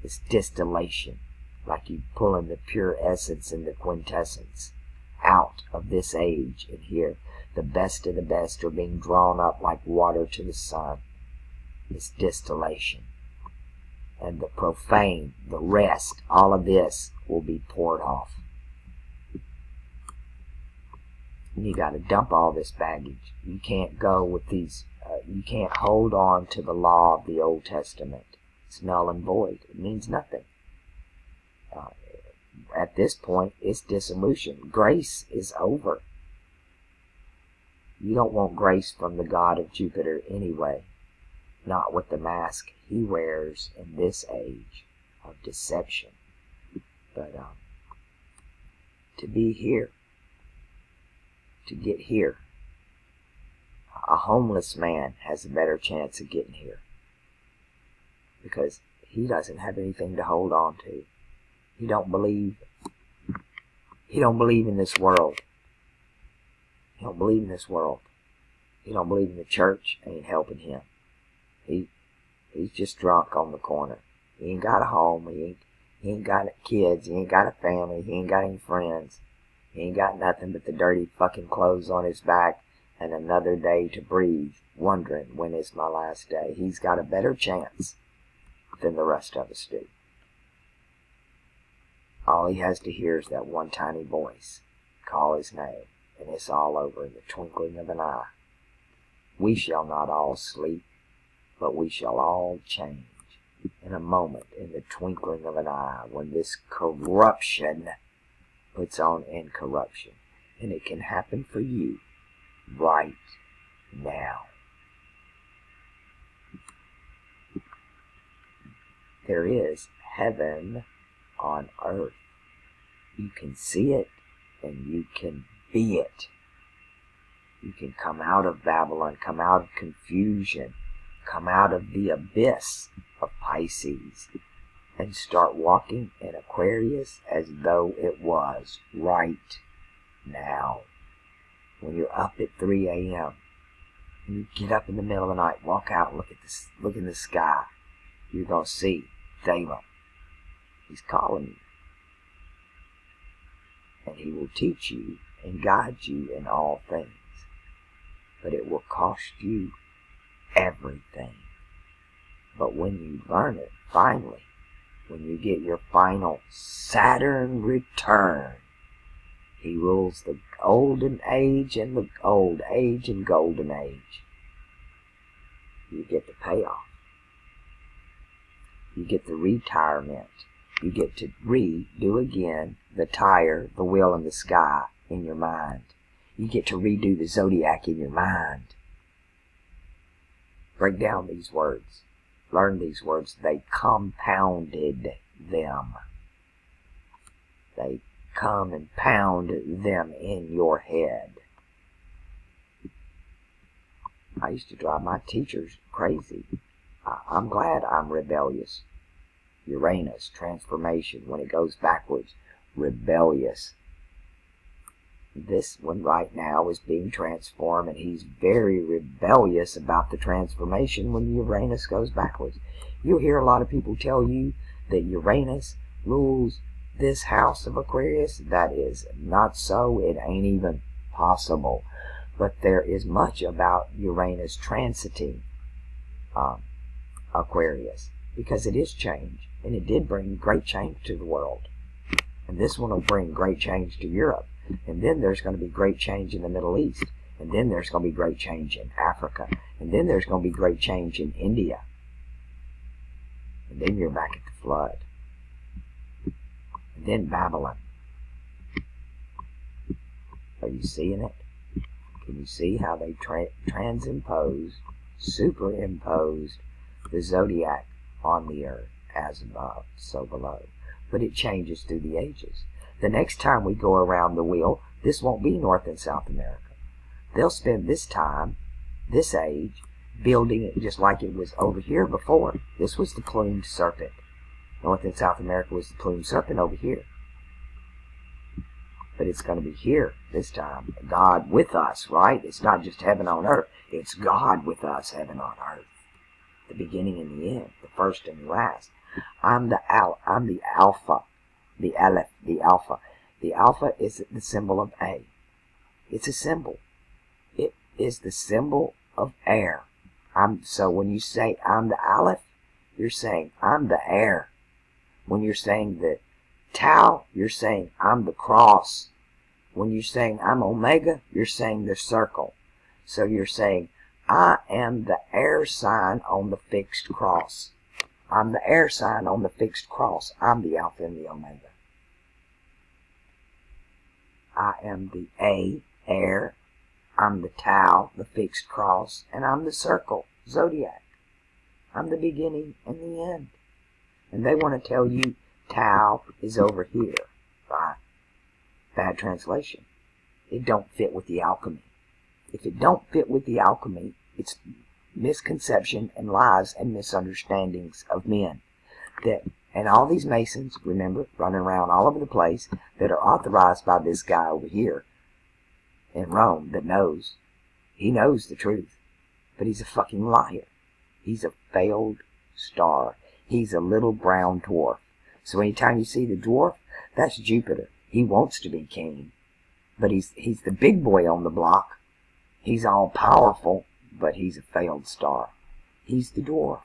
Speaker 1: It's distillation. Like you pulling the pure essence and the quintessence out of this age. And here, the best of the best are being drawn up like water to the sun. It's distillation. And the profane, the rest, all of this will be poured off. And you got to dump all this baggage. You can't go with these, you can't hold on to the law of the Old Testament. It's null and void. It means nothing. At this point, it's dissolution. Grace is over. You don't want grace from the god of Jupiter anyway. Not with the mask he wears in this age of deception. But to be here, to get here, a homeless man has a better chance of getting here. Because he doesn't have anything to hold on to. He don't believe in this world. He don't believe in this world. He don't believe in the church. Ain't helping him. He's just drunk on the corner. He ain't got a home. He ain't got kids. He ain't got a family. He ain't got any friends. He ain't got nothing but the dirty fucking clothes on his back and another day to breathe, wondering when is my last day. He's got a better chance than the rest of us do. All he has to hear is that one tiny voice call his name, and it's all over in the twinkling of an eye. We shall not all sleep, but we shall all change in a moment, in the twinkling of an eye, when this corruption puts on incorruption. And it can happen for you right now. There is heaven on earth. You can see it, and you can be it. You can come out of Babylon, come out of confusion, come out of the abyss of Pisces, and start walking in Aquarius as though it was right now. When you're up at 3 a.m., and you get up in the middle of the night, walk out, look in the sky, you're going to see Deva. He's calling you. And he will teach you and guide you in all things. But it will cost you everything. But when you learn it, finally, when you get your final Saturn return, he rules the golden age and the old age and golden age. You get the payoff. You get the retirement. You get to redo again the tire, the wheel in the sky in your mind. You get to redo the zodiac in your mind. Break down these words. Learn these words. They compounded them. They come and pound them in your head. I used to drive my teachers crazy. I'm glad I'm rebellious. Uranus, transformation, when it goes backwards, rebellious. This one right now is being transformed, and he's very rebellious about the transformation when Uranus goes backwards. You'll hear a lot of people tell you that Uranus rules this house of Aquarius. That is not so. It ain't even possible. But there is much about Uranus transiting Aquarius, because it is change, and it did bring great change to the world. And this one will bring great change to Europe. And then there's going to be great change in the Middle East. And then there's going to be great change in Africa. And then there's going to be great change in India. And then you're back at the flood. And then Babylon. Are you seeing it? Can you see how they superimposed the zodiac on the earth, as above, so below? But it changes through the ages. The next time we go around the wheel, this won't be North and South America. They'll spend this time, this age, building it just like it was over here before. This was the plumed serpent. North and South America was the plumed serpent over here. But it's going to be here this time. God with us, right? It's not just heaven on earth. It's God with us, heaven on earth. The beginning and the end, the first and the last. I'm the Alpha, the Aleph, the Alpha. The Alpha is the symbol of A. It's a symbol. It is the symbol of air. So when you say I'm the Aleph, you're saying I'm the air. When you're saying the Tau, you're saying I'm the cross. When you're saying I'm Omega, you're saying the circle. So you're saying I am the air sign on the fixed cross. I'm the air sign on the fixed cross. I'm the Alpha and the Omega. I am the A, air. I'm the Tau, the fixed cross. And I'm the circle, zodiac. I'm the beginning and the end. And they want to tell you Tau is over here. Right? Bad translation. It don't fit with the alchemy. If it don't fit with the alchemy, it's misconception and lies and misunderstandings of men. And all these Masons, remember, running around all over the place, that are authorized by this guy over here in Rome that knows. He knows the truth. But he's a fucking liar. He's a failed star. He's a little brown dwarf. So anytime you see the dwarf, that's Jupiter. He wants to be king. But he's the big boy on the block. He's all powerful, but he's a failed star. He's the dwarf.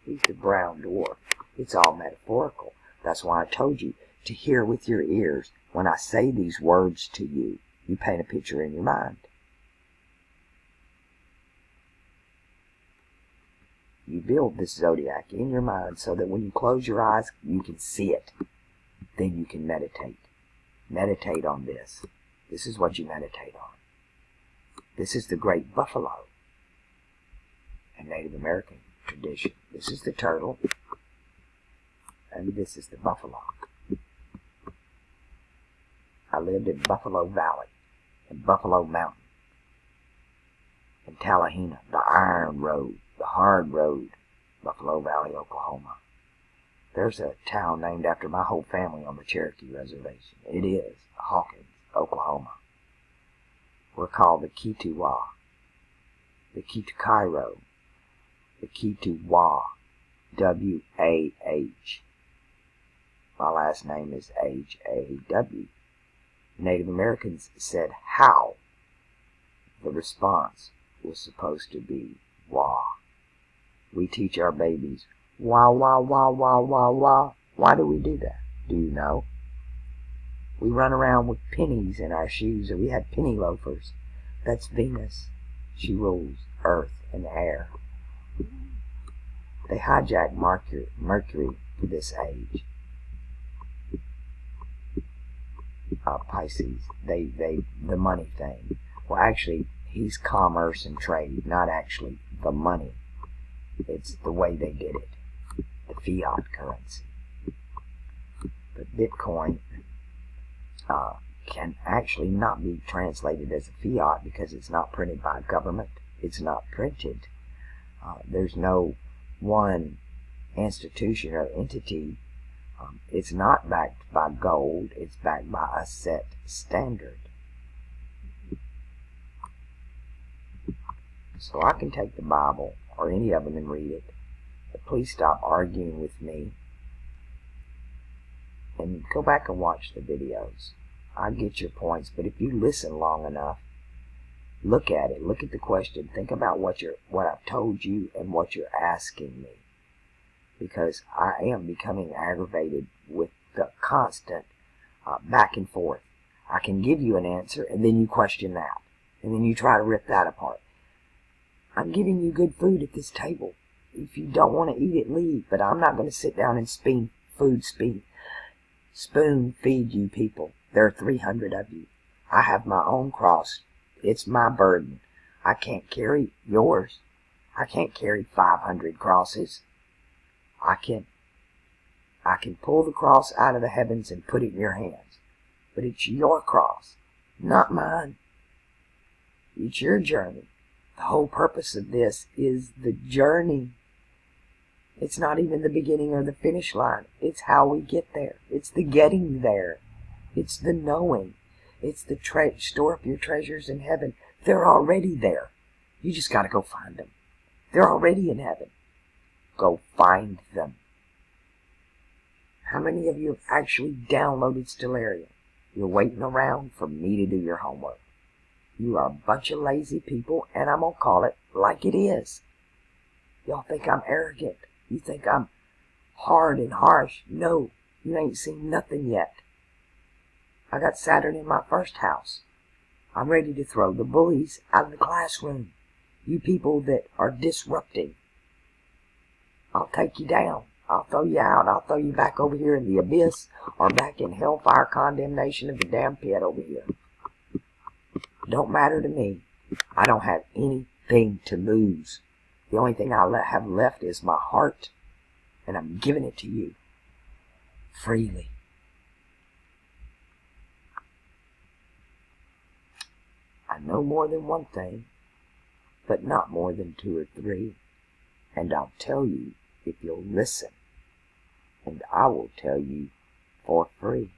Speaker 1: He's the brown dwarf. It's all metaphorical. That's why I told you to hear with your ears. When I say these words to you, you paint a picture in your mind. You build this zodiac in your mind so that when you close your eyes, you can see it. Then you can meditate. Meditate on this. This is what you meditate on. This is the great buffalo and Native American tradition. This is the turtle, and this is the buffalo. I lived in Buffalo Valley, and Buffalo Mountain, and Tallahena, the Iron Road, the Hard Road, Buffalo Valley, Oklahoma. There's a town named after my whole family on the Cherokee Reservation. It is Hawkins, Oklahoma. We're called the Kituwa, the Kitukairo, the Kituwa, W-A-H. My last name is H-A-W. Native Americans said how. The response was supposed to be wah. We teach our babies wah, wah, wah, wah, wah, wah. Why do we do that? Do you know? We run around with pennies in our shoes, and we had penny loafers. That's Venus. She rules earth and air. They hijack Mercury for this age. Pisces, the money thing. Well, actually, he's commerce and trade, not actually the money. It's the way they did it, the fiat currency. But Bitcoin can actually not be translated as a fiat because it's not printed by government. It's not printed. There's no one institution or entity. It's not backed by gold. It's backed by a set standard. So I can take the Bible or any of them and read it, but please stop arguing with me and go back and watch the videos. I get your points, but if you listen long enough, look at it, look at the question, think about what I've told you and what you're asking me, because I am becoming aggravated with the constant back and forth. I can give you an answer, and then you question that, and then you try to rip that apart. I'm giving you good food at this table. If you don't want to eat it, leave, but I'm not going to sit down and spoon feed you people. There are 300 of you. I have my own cross. It's my burden. I can't carry yours. I can't carry 500 crosses. I can pull the cross out of the heavens and put it in your hands. But it's your cross, not mine. It's your journey. The whole purpose of this is the journey. It's not even the beginning or the finish line. It's how we get there. It's the getting there. It's the knowing. It's the store up your treasures in heaven. They're already there. You just got to go find them. They're already in heaven. Go find them. How many of you have actually downloaded Stellarium? You're waiting around for me to do your homework. You are a bunch of lazy people, and I'm going to call it like it is. Y'all think I'm arrogant. You think I'm hard and harsh. No, you ain't seen nothing yet. I got Saturn in my first house. I'm ready to throw the bullies out of the classroom. You people that are disrupting. I'll take you down. I'll throw you out. I'll throw you back over here in the abyss or back in hellfire condemnation of the damn pit over here. Don't matter to me. I don't have anything to lose. The only thing I have left is my heart, and I'm giving it to you freely. I know more than one thing, but not more than 2 or 3, and I'll tell you if you'll listen, and I will tell you for free.